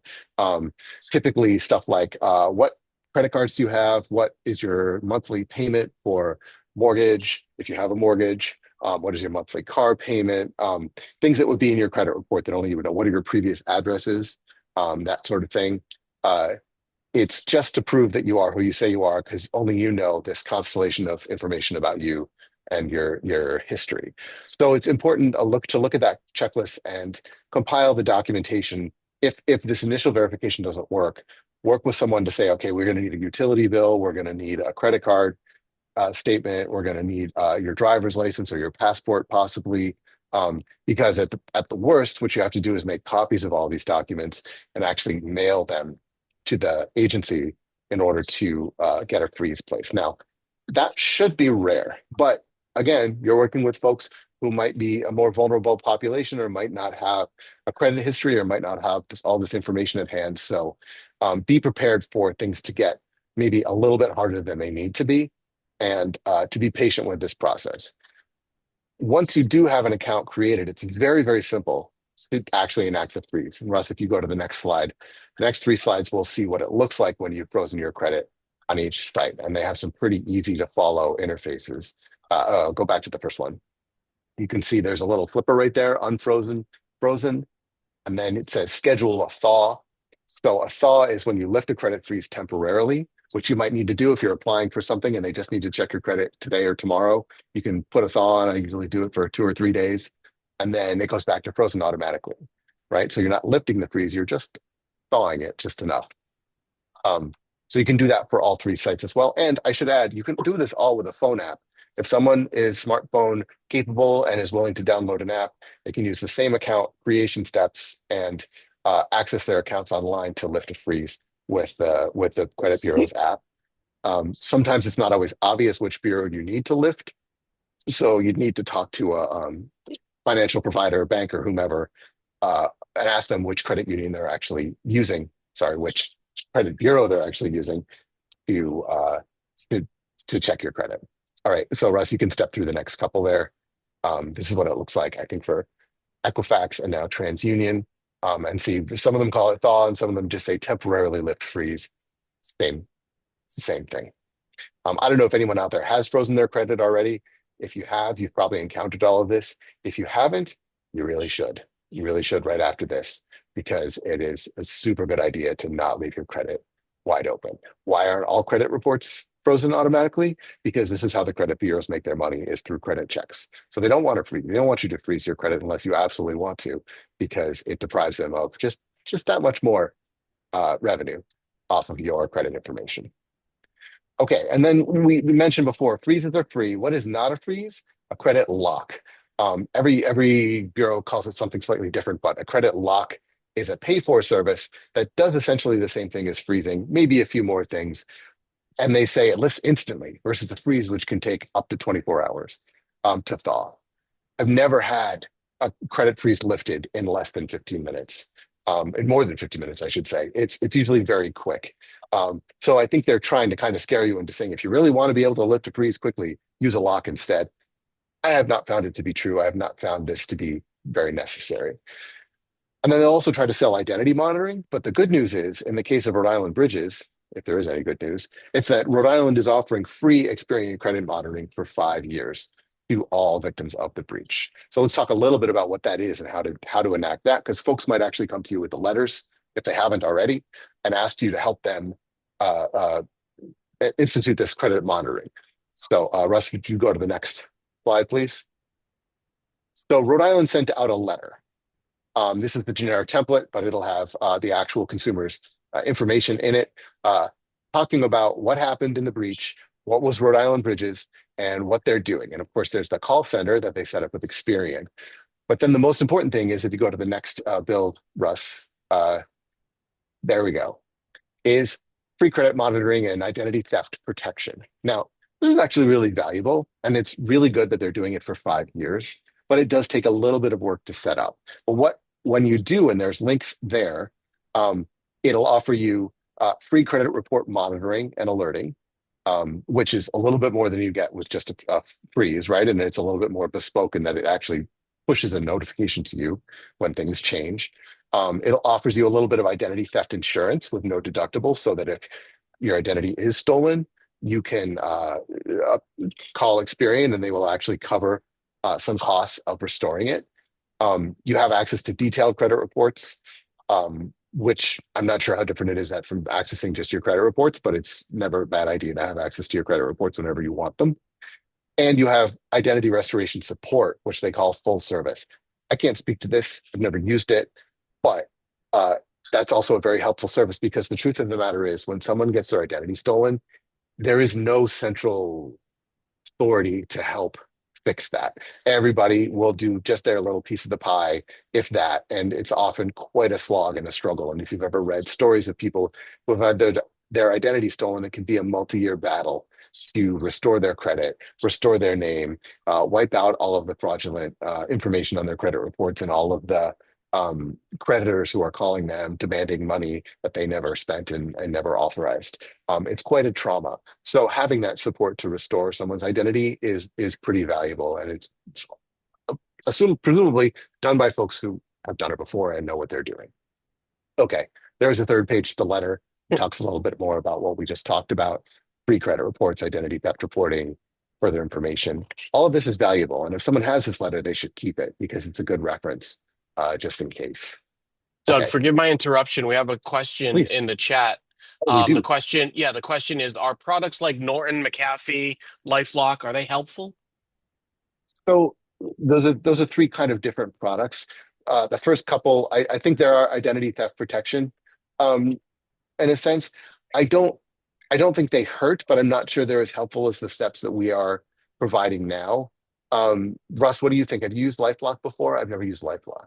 Typically stuff like what credit cards do you have? What is your monthly payment for mortgage, if you have a mortgage? What is your monthly car payment? Things that would be in your credit report that only you would know. What are your previous addresses? That sort of thing. It's just to prove that you are who you say you are, because only you know this constellation of information about you and your history. So it's important to look at that checklist and compile the documentation. If this initial verification doesn't work with someone to say, okay, we're going to need a utility bill, we're going to need a credit card statement, we're going to need your driver's license or your passport possibly, because at the worst, what you have to do is make copies of all these documents and actually mail them to the agency in order to get a freeze placed. Now, that should be rare, but again, you're working with folks who might be a more vulnerable population or might not have a credit history or might not have all this information at hand. So be prepared for things to get maybe a little bit harder than they need to be, and to be patient with this process. Once you do have an account created, it's very, very simple to actually enact the freeze. And Russ, if you go to the next slide, the next three slides will see what it looks like when you've frozen your credit on each site. And they have some pretty easy to follow interfaces. Go back to the first one. You can see there's a little flipper right there, unfrozen, frozen, and then it says schedule a thaw. So a thaw is when you lift a credit freeze temporarily, which you might need to do if you're applying for something and they just need to check your credit today or tomorrow. You can put a thaw on. I usually do it for 2 or 3 days, and then it goes back to frozen automatically, right? So you're not lifting the freeze, you're just thawing it just enough. So you can do that for all three sites as well. And I should add, you can do this all with a phone app. If someone is smartphone capable and is willing to download an app, they can use the same account creation steps and access their accounts online to lift a freeze with the credit bureau's app. Sometimes it's not always obvious which bureau you need to lift, so you'd need to talk to a financial provider, bank, or whomever, and ask them which credit union they're actually using. Sorry, which credit bureau they're actually using to check your credit. All right, so Russ, you can step through the next couple there. This is what it looks like, I think, for Equifax and now TransUnion. And see, some of them call it thaw and some of them just say temporarily lift freeze. Same thing. I don't know if anyone out there has frozen their credit already. If you have, you've probably encountered all of this. If you haven't, you really should. You really should right after this, because it is a super good idea to not leave your credit wide open. Why aren't all credit reports frozen automatically? Because this is how the credit bureaus make their money, is through credit checks. So they don't want to freeze. They don't want you to freeze your credit unless you absolutely want to, because it deprives them of just that much more revenue off of your credit information. Okay, and then we mentioned before, freezes are free. What is not a freeze? A credit lock. Every bureau calls it something slightly different, but a credit lock is a pay-for service that does essentially the same thing as freezing, maybe a few more things. And they say it lifts instantly versus a freeze, which can take up to 24 hours to thaw. I've never had a credit freeze lifted in less than 15 minutes, in more than 15 minutes, I should say. It's usually very quick. So I think they're trying to kind of scare you into saying, if you really want to be able to lift a freeze quickly, use a lock instead. I have not found it to be true. I have not found this to be very necessary. And then they'll also try to sell identity monitoring. But the good news is, in the case of Rhode Island bridges, if there is any good news, it's that Rhode Island is offering free Experian credit monitoring for 5 years to all victims of the breach. So let's talk a little bit about what that is and how to enact that, because folks might actually come to you with the letters if they haven't already and ask you to help them uh, uh, institute this credit monitoring. So Russ, would you go to the next slide, please? So Rhode Island sent out a letter. This is the generic template, but it'll have the actual consumer's information in it, talking about what happened in the breach, what was Rhode Island Bridges, and what they're doing. And of course, there's the call center that they set up with Experian. But then the most important thing is, if you go to the next build, Russ, there we go, is free credit monitoring and identity theft protection. Now, this is actually really valuable, and it's really good that they're doing it for 5 years, but it does take a little bit of work to set up. But when you do, and there's links there, it'll offer you free credit report monitoring and alerting, which is a little bit more than you get with just a freeze, right? And it's a little bit more bespoke in that it actually pushes a notification to you when things change. It offers you a little bit of identity theft insurance with no deductible, so that if your identity is stolen, you can call Experian and they will actually cover some costs of restoring it. You have access to detailed credit reports, which I'm not sure how different it is that from accessing just your credit reports, but it's never a bad idea to have access to your credit reports whenever you want them. And you have identity restoration support, which they call full service. I can't speak to this. I've never used it, but that's also a very helpful service, because the truth of the matter is, when someone gets their identity stolen, there is no central authority to help fix that. Everybody will do just their little piece of the pie, if that, and it's often quite a slog and a struggle. And if you've ever read stories of people who have had their identity stolen, it can be a multi-year battle to restore their credit, restore their name, wipe out all of the fraudulent information on their credit reports, and all of the creditors who are calling them demanding money that they never spent and never authorized. It's quite a trauma. So having that support to restore someone's identity is pretty valuable, and it's presumably done by folks who have done it before and know what they're doing. Okay, there's a third page to the letter. It talks a little bit more about what we just talked about: free credit reports, identity theft reporting, further information. All of this is valuable, and if someone has this letter, they should keep it, because it's a good reference, just in case. Doug, Okay, forgive my interruption. We have a question please. in the chat. Oh, we do. The question is, are products like Norton, McAfee, LifeLock, are they helpful? So those are three kind of different products. The first couple, I think there are identity theft protection. In a sense, I don't think they hurt, but I'm not sure they're as helpful as the steps that we are providing now. Russ, what do you think? Have you used LifeLock before? I've never used LifeLock.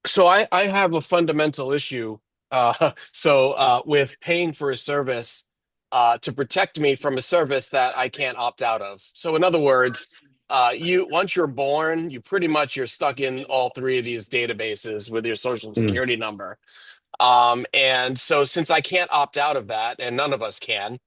So I have a fundamental issue. With paying for a service to protect me from a service that I can't opt out of. So in other words, once you're born, you're stuck in all three of these databases with your social Mm, security number. And so since I can't opt out of that, and none of us can,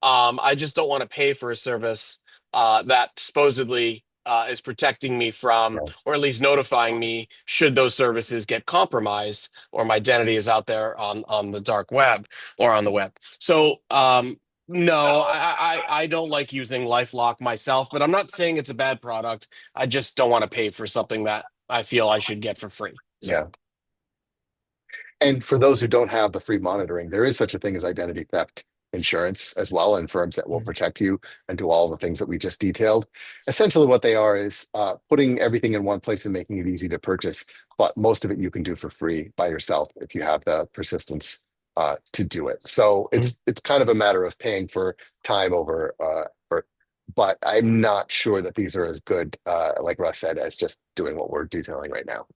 I just don't want to pay for a service that supposedly is protecting me from, yeah, or at least notifying me should those services get compromised or my identity is out there on the dark web or on the web. So no, I don't like using LifeLock myself, but I'm not saying it's a bad product. I just don't want to pay for something that I feel I should get for free. So. yeah. And for those who don't have the free monitoring, there is such a thing as identity theft insurance as well, and firms that will protect you and do all the things that we just detailed. Essentially, what they are is putting everything in one place and making it easy to purchase. But most of it you can do for free by yourself if you have the persistence to do it. So it's kind of a matter of paying for time over. But I'm not sure that these are as good, like Russ said, as just doing what we're detailing right now.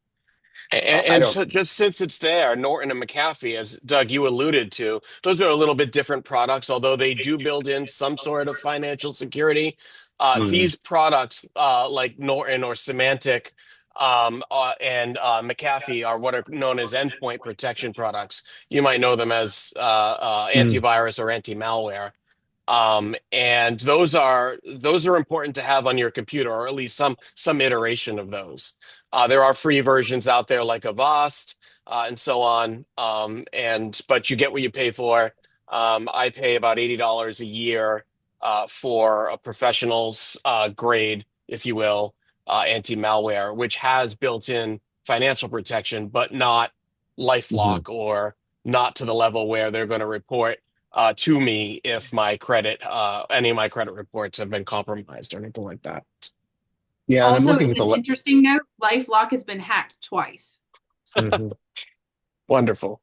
And, I and don't. so just since it's there, Norton and McAfee, as Doug, you alluded to, those are a little bit different products, although they do build in some sort of financial security. Mm, These products, like Norton or Symantec, and McAfee, are what are known as endpoint protection products. You might know them as mm, antivirus or anti-malware. And those are important to have on your computer, or at least some iteration of those. There are free versions out there like Avast, and so on. And but you get what you pay for. I pay about $80 a year for a professional's grade, if you will, anti-malware, which has built-in financial protection, but not mhm. LifeLock, or not to the level where they're going to report to me if my credit, any of my credit reports have been compromised or anything like that. Yeah, and I'm Also, looking as at the. an interesting note, LifeLock has been hacked twice. Mhm. Wonderful.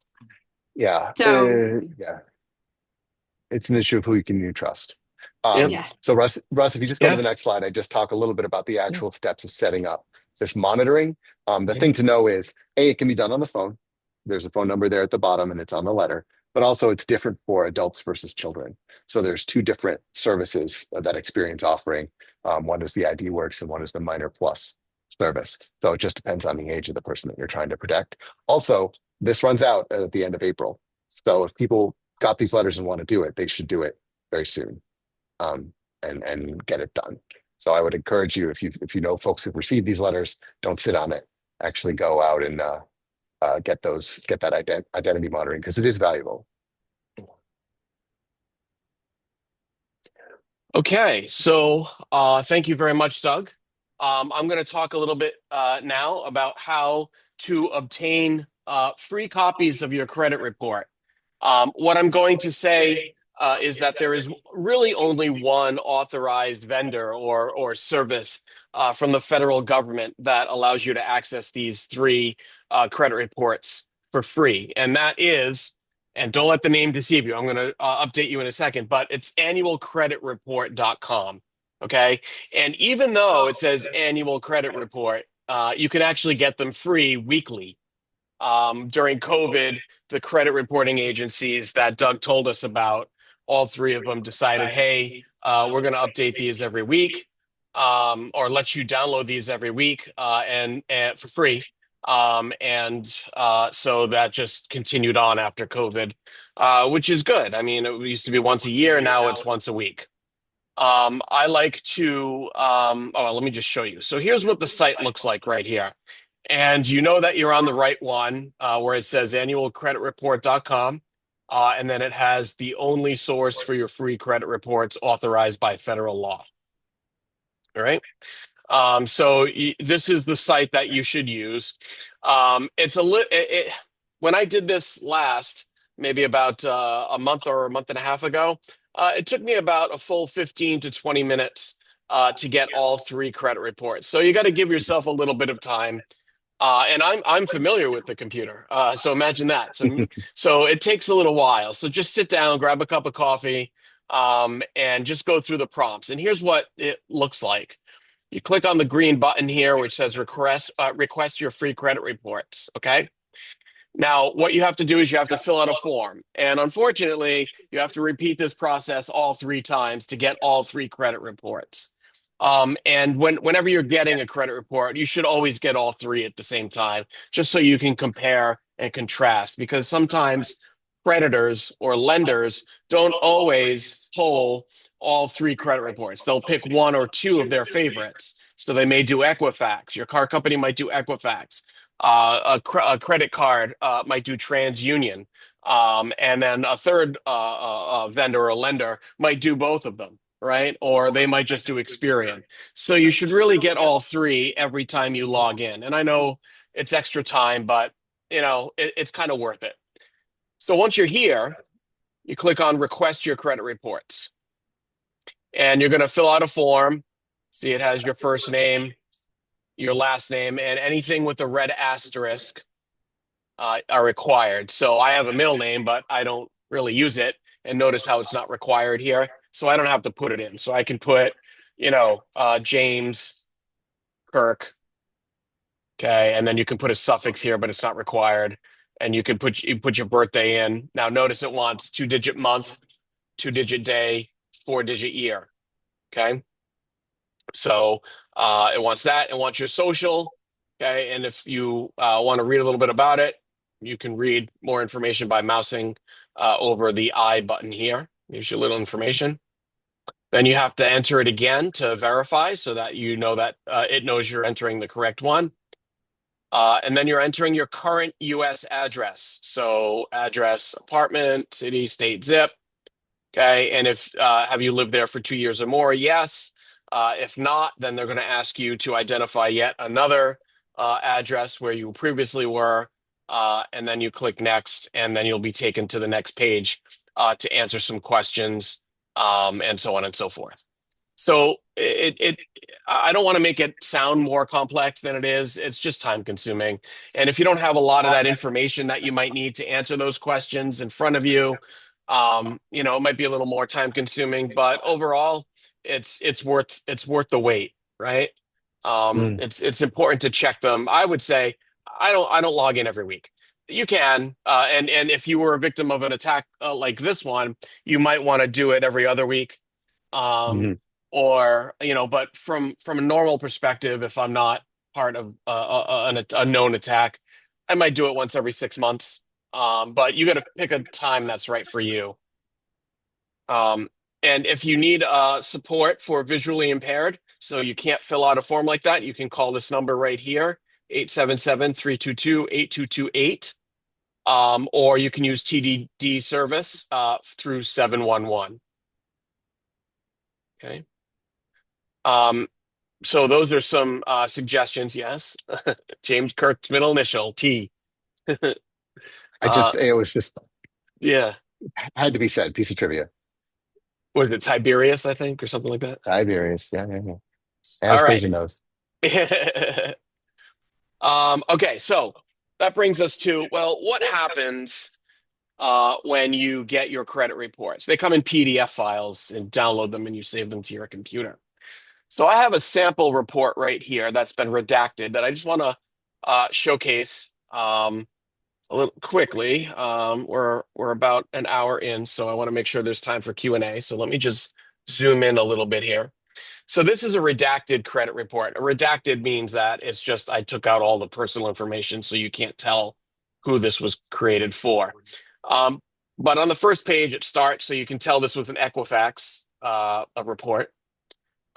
Yeah, So, yeah. It's an issue of who you can trust. Yep. yes. So Russ, if you just go to Yeah. the next slide, I just talk a little bit about the Yeah. actual steps of setting up this monitoring. The thing to know is, A, it can be done on the phone. There's a phone number there at the bottom and it's on the letter, but also it's different for adults versus children. So there's two different services that Experience offering. One is the ID Works and one is the Minor Plus service. So it just depends on the age of the person that you're trying to protect. Also, this runs out at the end of April. So if people got these letters and want to do it, they should do it very soon, and get it done. So I would encourage you, if you know folks who've received these letters, don't sit on it. Actually, go out and get that identity monitoring because it is valuable. Okay, so thank you very much, Doug. I'm going to talk a little bit now about how to obtain free copies of your credit report. What I'm going to say is that there is really only one authorized vendor or service from the federal government that allows you to access these three credit reports for free, and that is, and don't let the name deceive you. I'm going to update you in a second, but it's annualcreditreport.com. Okay. And even though it says annual credit report, you can actually get them free weekly. During COVID, the credit reporting agencies that Doug told us about, all three of them decided, hey, we're going to update these every week, or let you download these every week, and for free. And so that just continued on after COVID, which is good. I mean, it used to be once a year, now it's once a week. I like to, let me just show you. So here's what the site looks like right here. And you know that you're on the right one, where it says annualcreditreport.com. And then it has the only source for your free credit reports authorized by federal law. All right. This is the site that you should use. When I did this last, maybe about a month or a month and a half ago, it took me about a full 15 to 20 minutes to get all three credit reports. So you got to give yourself a little bit of time. And I'm familiar with the computer, so imagine that. So it takes a little while. So just sit down, grab a cup of coffee, and just go through the prompts. And here's what it looks like. You click on the green button here, which says request your free credit reports. Okay. Now, what you have to do is you have to fill out a form. And unfortunately, you have to repeat this process all three times to get all three credit reports. And whenever you're getting a credit report, you should always get all three at the same time, just so you can compare and contrast, because sometimes creditors or lenders don't always pull all three credit reports. They'll pick one or two of their favorites. So they may do Equifax. Your car company might do Equifax. A credit card might do TransUnion. And then a third vendor or lender might do both of them, right? Or they might just do Experian. So you should really get all three every time you log in. And I know it's extra time, but it's kind of worth it. So once you're here, you click on request your credit reports, and you're going to fill out a form. See, it has your first name, your last name, and anything with a red asterisk are required. So I have a middle name, but I don't really use it. And notice how it's not required here. So I don't have to put it in. So I can put, James Kirk, Okay, and then you can put a suffix here, but it's not required. And you can put your birthday in. Now notice it wants 2-digit month, 2-digit day, 4-digit year. Okay. So it wants that. It wants your social. Okay. And if you want to read a little bit about it, you can read more information by mousing over the I button here. Gives you a little information. Then you have to enter it again to verify so that you know that it knows you're entering the correct one. And then you're entering your current US address. So address, apartment, city, state, zip. Okay. And if have you lived there for 2 years or more? Yes. If not, then they're going to ask you to identify yet another address where you previously were. And then you click next, and then you'll be taken to the next page to answer some questions, and so on and so forth. So I don't want to make it sound more complex than it is. It's just time consuming. And if you don't have a lot of that information that you might need to answer those questions in front of you, it might be a little more time consuming, but overall it's worth the wait, right? Mm. It's important to check them. I would say I don't log in every week. You can, and if you were a victim of an attack like this one, you might want to do it every other week. Um, Mhm. or but from a normal perspective, if I'm not part of a known attack, I might do it once every 6 months. But you got to pick a time that's right for you. um, and if you need support for visually impaired, so you can't fill out a form like that, you can call this number right here, 877-322-8228. Or you can use TDD service through 711. Okay. So those are some suggestions. Yes. James Kirk's middle initial, T. uh, It was just yeah. had to be said. Piece of trivia. Was it Tiberius, I think, or something like that? Tiberius. Yeah, yeah, yeah. All right. Anastasia knows. Okay, so that brings us to, well, what happens when you get your credit reports? They come in PDF files, and download them and you save them to your computer. So I have a sample report right here that's been redacted that I just want to showcase a little quickly. We're about an hour in, so I want to make sure there's time for Q&A. So let me just zoom in a little bit here. So this is a redacted credit report. A redacted means that it's just I took out all the personal information, so you can't tell who this was created for. But on the first page, it starts, so you can tell this was an Equifax a report.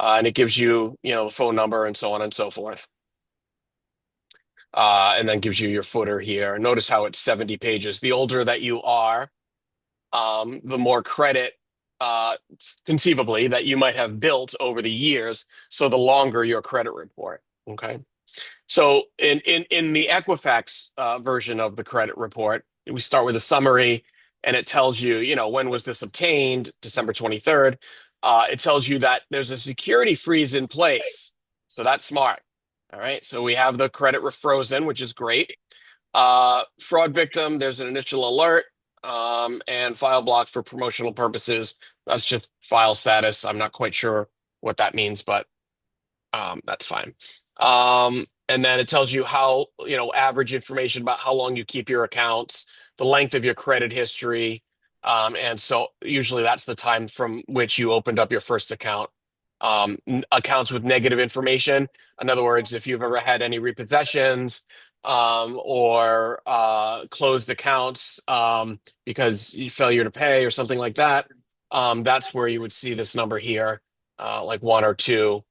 And it gives you, the phone number and so on and so forth. And then gives you your footer here. Notice how it's 70 pages. The older that you are, the more credit, conceivably, that you might have built over the years. So the longer your credit report. Okay. So in the Equifax version of the credit report, we start with a summary, and it tells you, when was this obtained? December 23rd. It tells you that there's a security freeze in place. So that's smart. All right. So we have the credit frozen, which is great. Fraud victim, there's an initial alert, and file blocked for promotional purposes. That's just file status. I'm not quite sure what that means, but that's fine. And then it tells you how, average information about how long you keep your accounts, the length of your credit history. And so usually that's the time from which you opened up your first account. Accounts with negative information. In other words, if you've ever had any repossessions, or closed accounts because you failure to pay or something like that, that's where you would see this number here, like 1 or 2,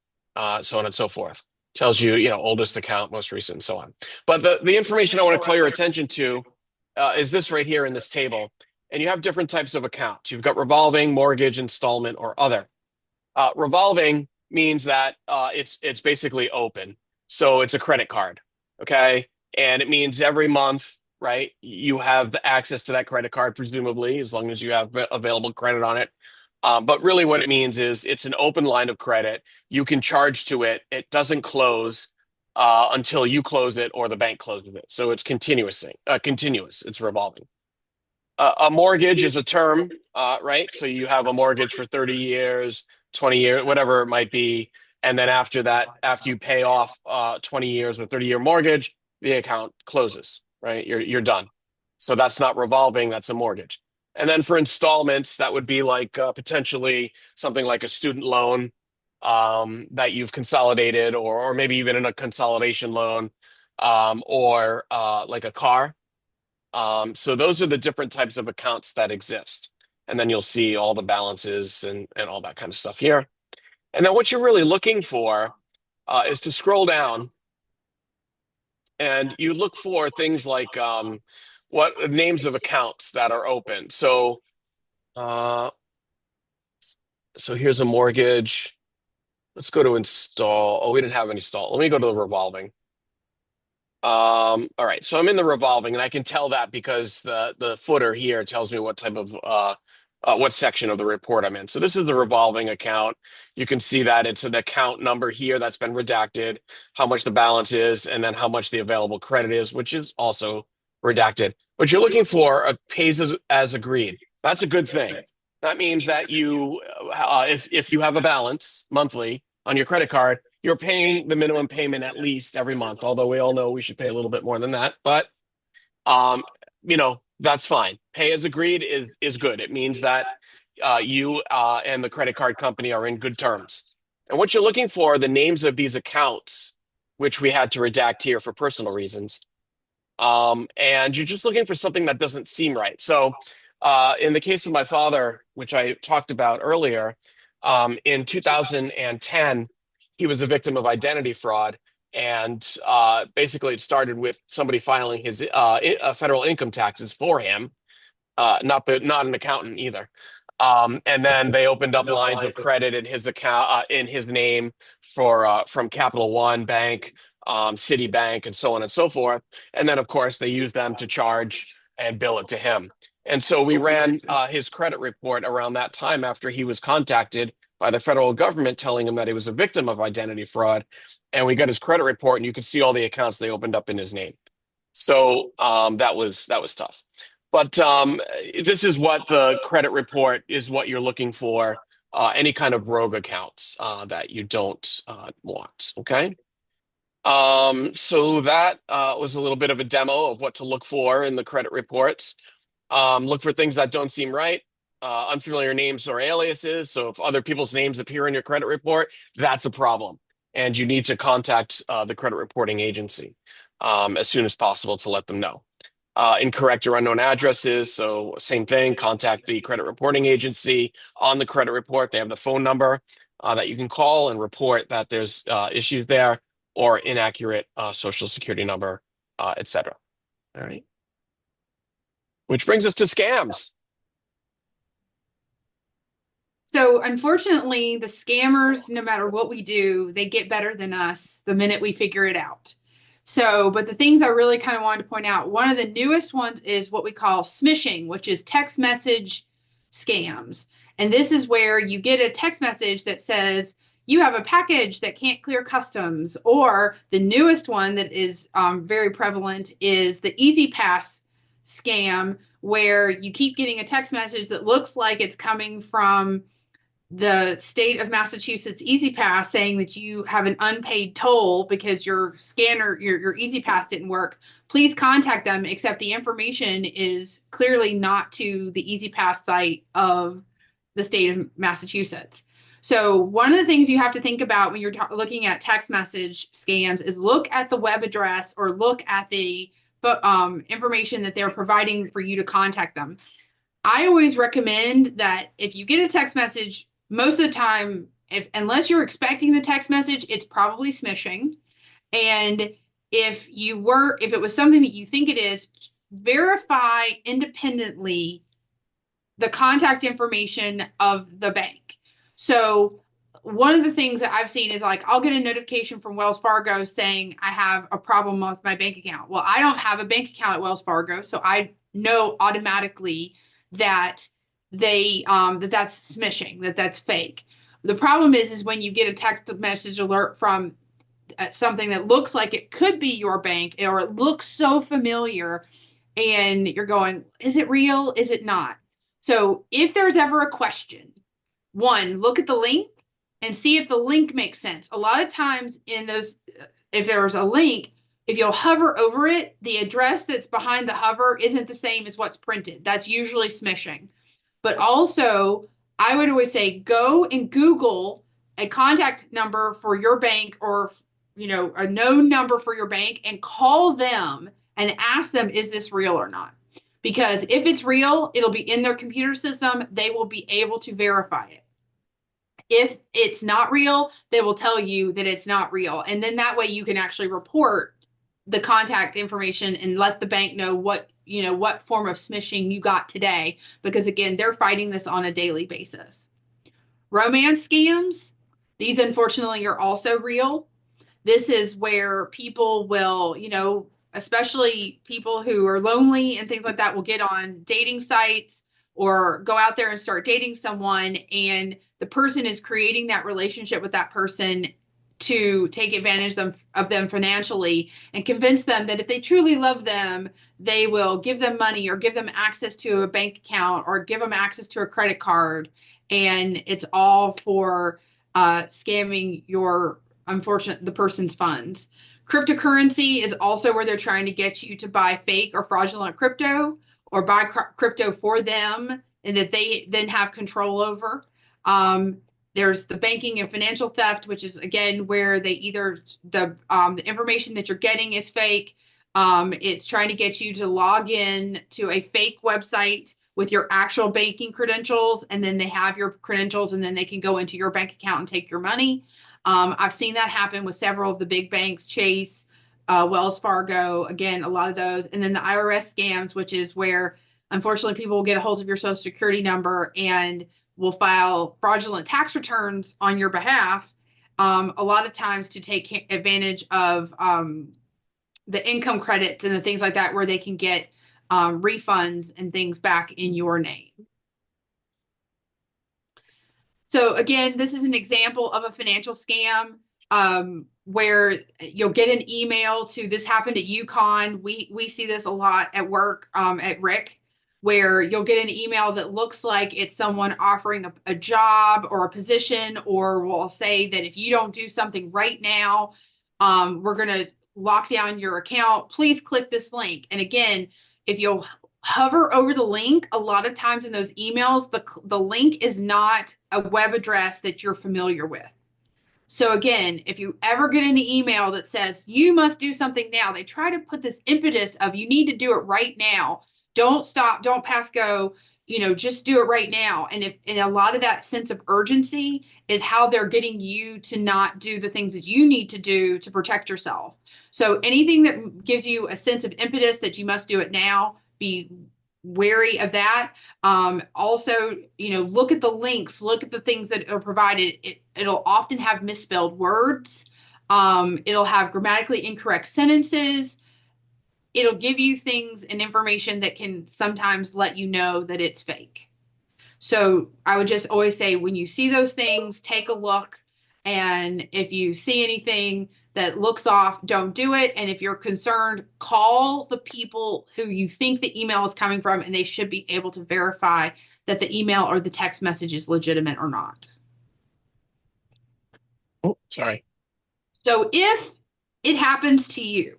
so on and so forth. Tells you, oldest account, most recent, and so on. But the information I want to call your attention to is this right here in this table. And you have different types of accounts. You've got revolving, mortgage, installment, or other. Revolving means that it's basically open. So it's a credit card, okay? And it means every month, right, you have access to that credit card, presumably, as long as you have available credit on it. But really what it means is it's an open line of credit. You can charge to it. It doesn't close until you close it or the bank closes it. So it's continuous. It's revolving. A mortgage is a term, right? So you have a mortgage for 30 years, 20 years, whatever it might be. And then after that, after you pay off 20 years or 30-year mortgage, the account closes, right? You're done. So that's not revolving, that's a mortgage. And then for installments, that would be like potentially something like a student loan that you've consolidated, or maybe even in a consolidation loan, or like a car. So those are the different types of accounts that exist. And then you'll see all the balances and all that kind of stuff here. And then what you're really looking for is to scroll down and you look for things like what names of accounts that are open. Uh, so here's a mortgage. Let's go to install. Oh, we didn't have any install. Let me go to the revolving. All right, so I'm in the revolving, and I can tell that because the footer here tells me what type of what section of the report I'm in. So this is the revolving account. You can see that it's an account number here that's been redacted, how much the balance is, and then how much the available credit is, which is also redacted. But you're looking for a pays as agreed. That's a good thing. That means that you, if you have a balance monthly on your credit card, you're paying the minimum payment at least every month, although we all know we should pay a little bit more than that. But that's fine. Pay as agreed is good. It means that you and the credit card company are in good terms. And what you're looking for are the names of these accounts, which we had to redact here for personal reasons. And you're just looking for something that doesn't seem right. So in the case of my father, which I talked about earlier, in 2010, he was a victim of identity fraud. And basically, it started with somebody filing his federal income taxes for him, not an accountant either. And then they opened up lines of credit in his account in his name for from Capital One Bank, Citibank, and so on and so forth. And then, of course, they used them to charge and bill it to him. And so we ran his credit report around that time after he was contacted by the federal government telling him that he was a victim of identity fraud. And we got his credit report, and you could see all the accounts they opened up in his name. So that was tough. But this is what the credit report is, what you're looking for, any kind of rogue accounts that you don't want, okay? So that was a little bit of a demo of what to look for in the credit reports. Look for things that don't seem right, unfamiliar names or aliases. So if other people's names appear in your credit report, that's a problem. And you need to contact the credit reporting agency as soon as possible to let them know. Incorrect or unknown addresses. So same thing, contact the credit reporting agency. On the credit report, they have the phone number that you can call and report that there's issues there, or inaccurate social security number, etc. All right. Which brings us to scams. So unfortunately, the scammers, no matter what we do, they get better than us the minute we figure it out. So, but the things I really kind of wanted to point out, one of the newest ones is what we call smishing, which is text message scams. And this is where you get a text message that says, you have a package that can't clear customs. Or the newest one that is very prevalent is the Easy Pass scam, where you keep getting a text message that looks like it's coming from the state of Massachusetts Easy Pass saying that you have an unpaid toll because your scanner, your Easy Pass didn't work. Please contact them, except the information is clearly not to the Easy Pass site of the state of Massachusetts. So one of the things you have to think about when you're looking at text message scams is look at the web address or look at the information that they're providing for you to contact them. I always recommend that if you get a text message, most of the time, unless you're expecting the text message, it's probably smishing. And if it was something that you think it is, verify independently the contact information of the bank. So one of the things that I've seen is like, I'll get a notification from Wells Fargo saying I have a problem with my bank account. Well, I don't have a bank account at Wells Fargo, so I know automatically that that's smishing, that's fake. The problem is when you get a text message alert from something that looks like it could be your bank, or it looks so familiar, and you're going, is it real? Is it not? So if there's ever a question, one, look at the link. and see if the link makes sense. A lot of times in those, if there's a link, if you'll hover over it, the address that's behind the hover isn't the same as what's printed. That's usually smishing. But also, I would always say go and Google a contact number for your bank, or a known number for your bank, and call them and ask them, is this real or not? Because if it's real, it'll be in their computer system. They will be able to verify it. If it's not real, they will tell you that it's not real. And then that way you can actually report the contact information and let the bank know what form of smishing you got today. Because again, they're fighting this on a daily basis. Romance scams, these unfortunately are also real. This is where people will, especially people who are lonely and things like that, will get on dating sites or go out there and start dating someone, and the person is creating that relationship with that person to take advantage of them financially and convince them that if they truly love them, they will give them money or give them access to a bank account or give them access to a credit card. And it's all for scamming the person's funds. Cryptocurrency is also where they're trying to get you to buy fake or fraudulent crypto, or buy crypto for them and that they then have control over. There's the banking and financial theft, which is again where they either the information that you're getting is fake. It's trying to get you to log in to a fake website with your actual banking credentials, and then they have your credentials, and then they can go into your bank account and take your money. I've seen that happen with several of the big banks, Chase, Wells Fargo, again, a lot of those. And then the IRS scams, which is where, unfortunately, people will get a hold of your social security number and will file fraudulent tax returns on your behalf, a lot of times to take advantage of the income credits and the things like that, where they can get refunds and things back in your name. So again, this is an example of a financial scam where you'll get an email to "this happened at UConn." We see this a lot at work at Rick, where you'll get an email that looks like it's someone offering a job or a position, or will say that if you don't do something right now, we're going to lock down your account. Please click this link. And again, if you'll hover over the link, a lot of times in those emails, the link is not a web address that you're familiar with. So again, if you ever get an email that says you must do something now, they try to put this impetus of you need to do it right now. Don't stop, don't pass go, just do it right now. And a lot of that sense of urgency is how they're getting you to not do the things that you need to do to protect yourself. So anything that gives you a sense of impetus that you must do it now, be wary of that. Also, look at the links, look at the things that are provided. It'll often have misspelled words. It'll have grammatically incorrect sentences. It'll give you things and information that can sometimes let you know that it's fake. So I would just always say, when you see those things, take a look. And if you see anything that looks off, don't do it. And if you're concerned, call the people who you think the email is coming from, and they should be able to verify that the email or the text message is legitimate or not. Oh, sorry. So if it happens to you,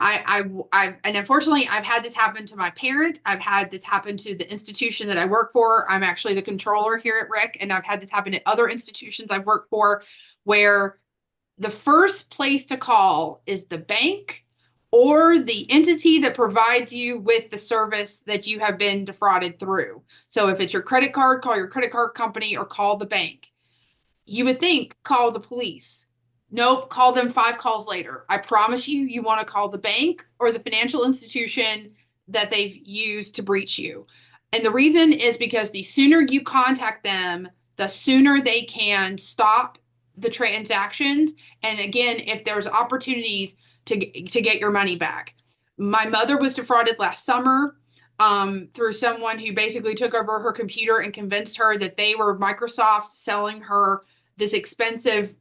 and unfortunately, I've had this happen to my parent. I've had this happen to the institution that I work for. I'm actually the controller here at Rick, and I've had this happen at other institutions I've worked for, where the first place to call is the bank or the entity that provides you with the service that you have been defrauded through. So if it's your credit card, call your credit card company or call the bank. You would think, call the police. Nope, call them 5 calls later. I promise you, you want to call the bank or the financial institution that they've used to breach you. And the reason is because the sooner you contact them, the sooner they can stop the transactions. And again, if there's opportunities to get your money back. My mother was defrauded last summer through someone who basically took over her computer and convinced her that they were Microsoft selling her this expensive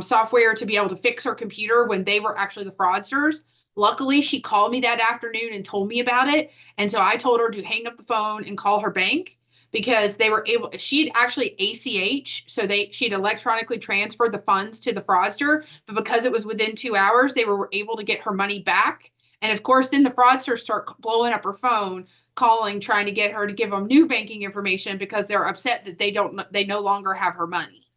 software to be able to fix her computer when they were actually the fraudsters. Luckily, she called me that afternoon and told me about it. And so I told her to hang up the phone and call her bank, because they were able, she'd actually ACH, so she'd electronically transferred the funds to the fraudster, but because it was within 2 hours, they were able to get her money back. And of course, then the fraudsters start blowing up her phone, calling, trying to get her to give them new banking information because they're upset that they no longer have her money.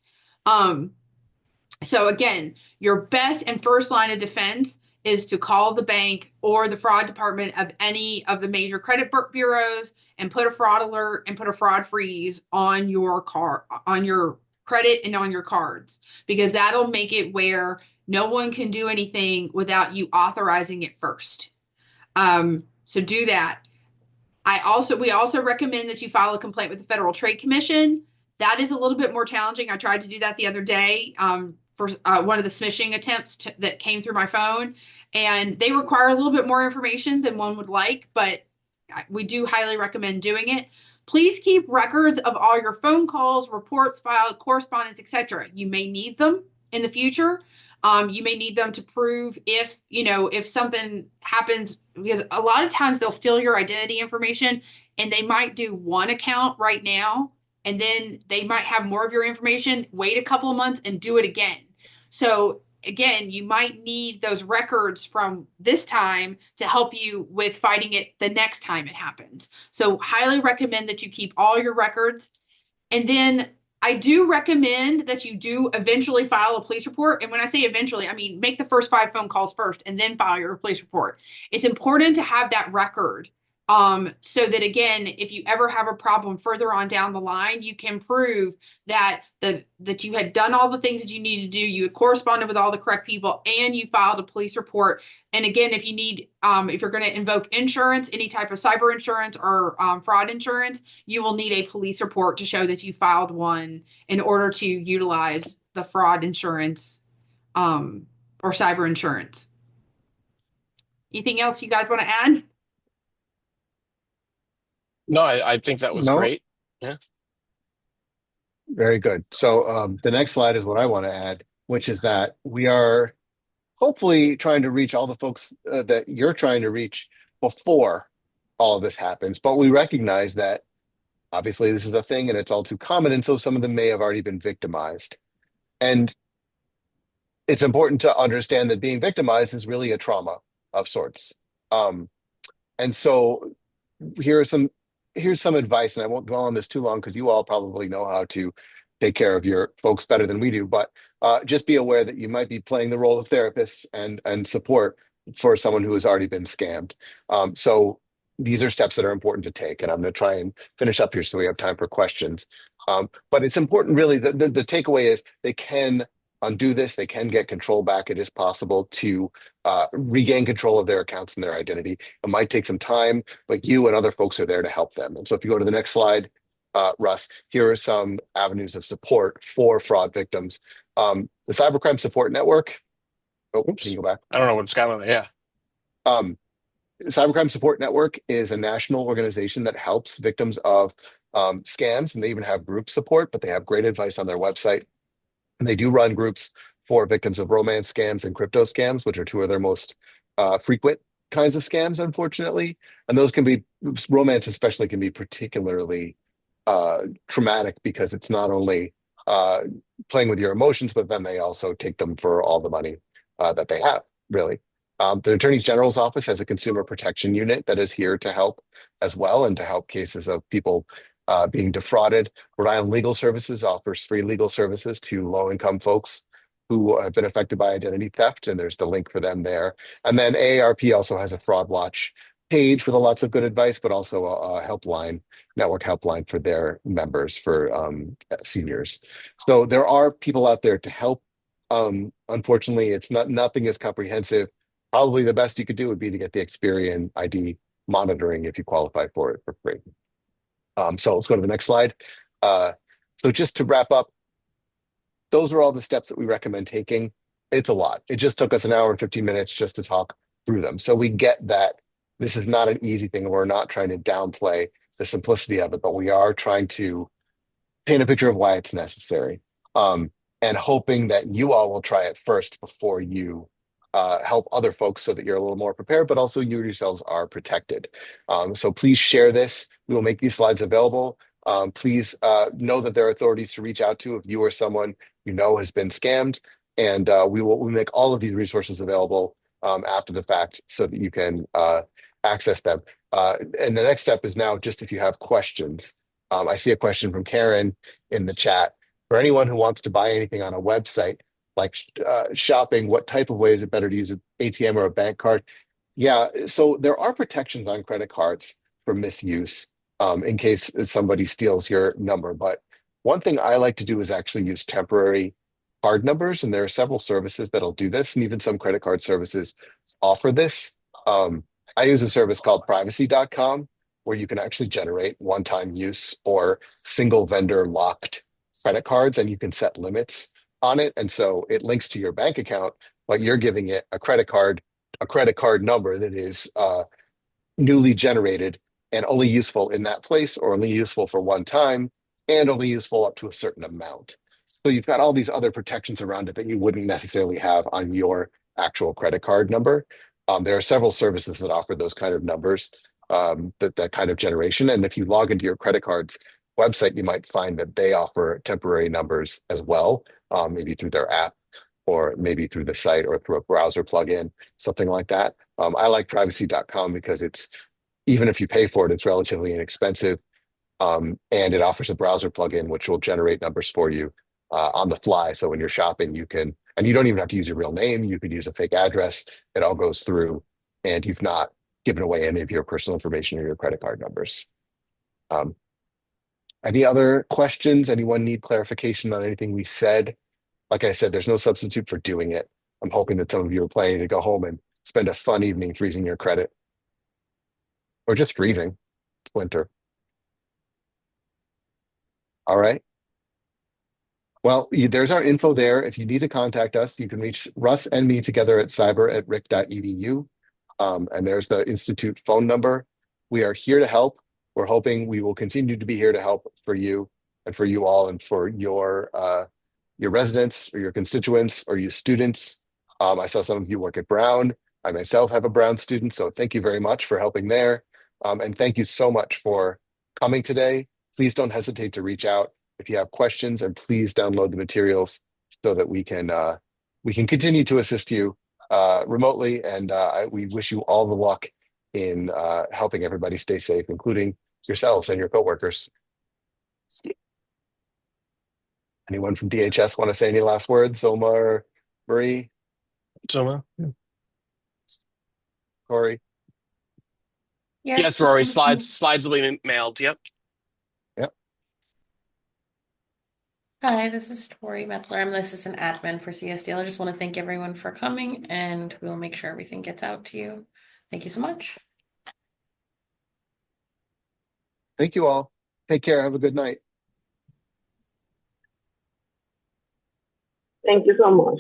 So again, your best and first line of defense is to call the bank or the fraud department of any of the major credit bureaus and put a fraud alert and put a fraud freeze on your on your credit and on your cards, because that'll make it where no one can do anything without you authorizing it first. So do that. We also recommend that you file a complaint with the Federal Trade Commission. That is a little bit more challenging. I tried to do that the other day for one of the smishing attempts that came through my phone, and they require a little bit more information than one would like, but we do highly recommend doing it. Please keep records of all your phone calls, reports filed, correspondence, etc. You may need them in the future. You may need them to prove if something happens, because a lot of times they'll steal your identity information and they might do one account right now, and then they might have more of your information, wait a couple of months and do it again. So again, you might need those records from this time to help you with fighting it the next time it happens. So highly recommend that you keep all your records. And then I do recommend that you do eventually file a police report. And when I say eventually, I mean make the first 5 phone calls first and then file your police report. It's important to have that record, so that again, if you ever have a problem further on down the line, you can prove that that you had done all the things that you needed to do, you had corresponded with all the correct people, and you filed a police report. And again, if you need, if you're going to invoke insurance, any type of cyber insurance or fraud insurance, you will need a police report to show that you filed one in order to utilize the fraud insurance or cyber insurance. Anything else you guys want to add? No, I think that was No, great. Yeah. very good. So the next slide is what I want to add, which is that we are hopefully trying to reach all the folks that you're trying to reach before all of this happens. But we recognize that obviously this is a thing and it's all too common. And so some of them may have already been victimized. And it's important to understand that being victimized is really a trauma of sorts. And so here are here's some advice, and I won't dwell on this too long because you all probably know how to take care of your folks better than we do. But just be aware that you might be playing the role of therapist and support for someone who has already been scammed. So these are steps that are important to take, and I'm going to try and finish up here so we have time for questions. But it's important, really, the takeaway is they can undo this. They can get control back. It is possible to regain control of their accounts and their identity. It might take some time, but you and other folks are there to help them. And so if you go to the next slide, Russ, here are some avenues of support for fraud victims. The Cybercrime Support Network. Oh, Oops. can you go back? I don't know what Skyline. Yeah. Cybercrime Support Network is a national organization that helps victims of scams, and they even have group support, but they have great advice on their website. And they do run groups for victims of romance scams and crypto scams, which are two of their most frequent kinds of scams, unfortunately. And those can be, romance especially, can be particularly traumatic because it's not only playing with your emotions, but then they also take them for all the money that they have, really. The Attorney General's office has a consumer protection unit that is here to help as well, and to help cases of people being defrauded. Rhode Island Legal Services offers free legal services to low-income folks who have been affected by identity theft, and there's the link for them there. And then AARP also has a fraud watch page with lots of good advice, but also a helpline, network helpline for their members, for seniors. So there are people out there to help. Unfortunately, it's nothing is comprehensive. Probably the best you could do would be to get the Experian ID monitoring if you qualify for it for free. So let's go to the next slide. So just to wrap up, those are all the steps that we recommend taking. It's a lot. It just took us an hour and 15 minutes just to talk through them. So we get that this is not an easy thing. We're not trying to downplay the simplicity of it, but we are trying to paint a picture of why it's necessary, and hoping that you all will try it first before you help other folks, so that you're a little more prepared, but also you yourselves are protected. So please share this. We will make these slides available Please know that there are authorities to reach out to if you or someone you know has been scammed, and we make all of these resources available after the fact so that you can access them. And the next step is now just if you have questions. I see a question from Karen in the chat. For anyone who wants to buy anything on a website, like shopping, what type of way is it better to use an ATM or a bank card? Yeah, so there are protections on credit cards for misuse in case somebody steals your number. But one thing I like to do is actually use temporary card numbers, and there are several services that'll do this, and even some credit card services offer this. I use a service called privacy.com where you can actually generate one-time use or single vendor locked credit cards, and you can set limits on it. And so it links to your bank account, but you're giving it a credit card number that is newly generated and only useful in that place or only useful for one time and only useful up to a certain amount. So you've got all these other protections around it that you wouldn't necessarily have on your actual credit card number. There are several services that offer those kind of numbers, that kind of generation. And if you log into your credit card's website, you might find that they offer temporary numbers as well, maybe through their app or maybe through the site or through a browser plugin, something like that. I like privacy.com because it's, even if you pay for it, it's relatively inexpensive. And it offers a browser plugin which will generate numbers for you on the fly. So when you're shopping, you can, and you don't even have to use your real name. You could use a fake address. It all goes through, and you've not given away any of your personal information or your credit card numbers. Any other questions? Anyone need clarification on anything we said? Like I said, there's no substitute for doing it. I'm hoping that some of you are planning to go home and spend a fun evening freezing your credit. Or just freezing. It's winter. All right. Well, there's our info there. If you need to contact us, you can reach Russ and me together at cyber@ric.edu. And there's the Institute phone number. We are here to help. We're hoping we will continue to be here to help for you and for you all and for your residents or your constituents or you students. I saw some of you work at Brown. I myself have a Brown student, so thank you very much for helping there. And thank you so much for coming today. Please don't hesitate to reach out if you have questions, and please download the materials so that we can continue to assist you remotely. And we wish you all the luck in helping everybody stay safe, including yourselves and your coworkers. Anyone from DHS want to say any last words? Soma or Marie? Soma? Corey? Yes, Rory. Slides will be mailed. Yep. Yep. Hi, this is Tori Metzler. I'm the assistant admin for CSDL. I just want to thank everyone for coming, and we'll make sure everything gets out to you. Thank you so much. Thank you all. Take care. Have a good night. Thank you so much.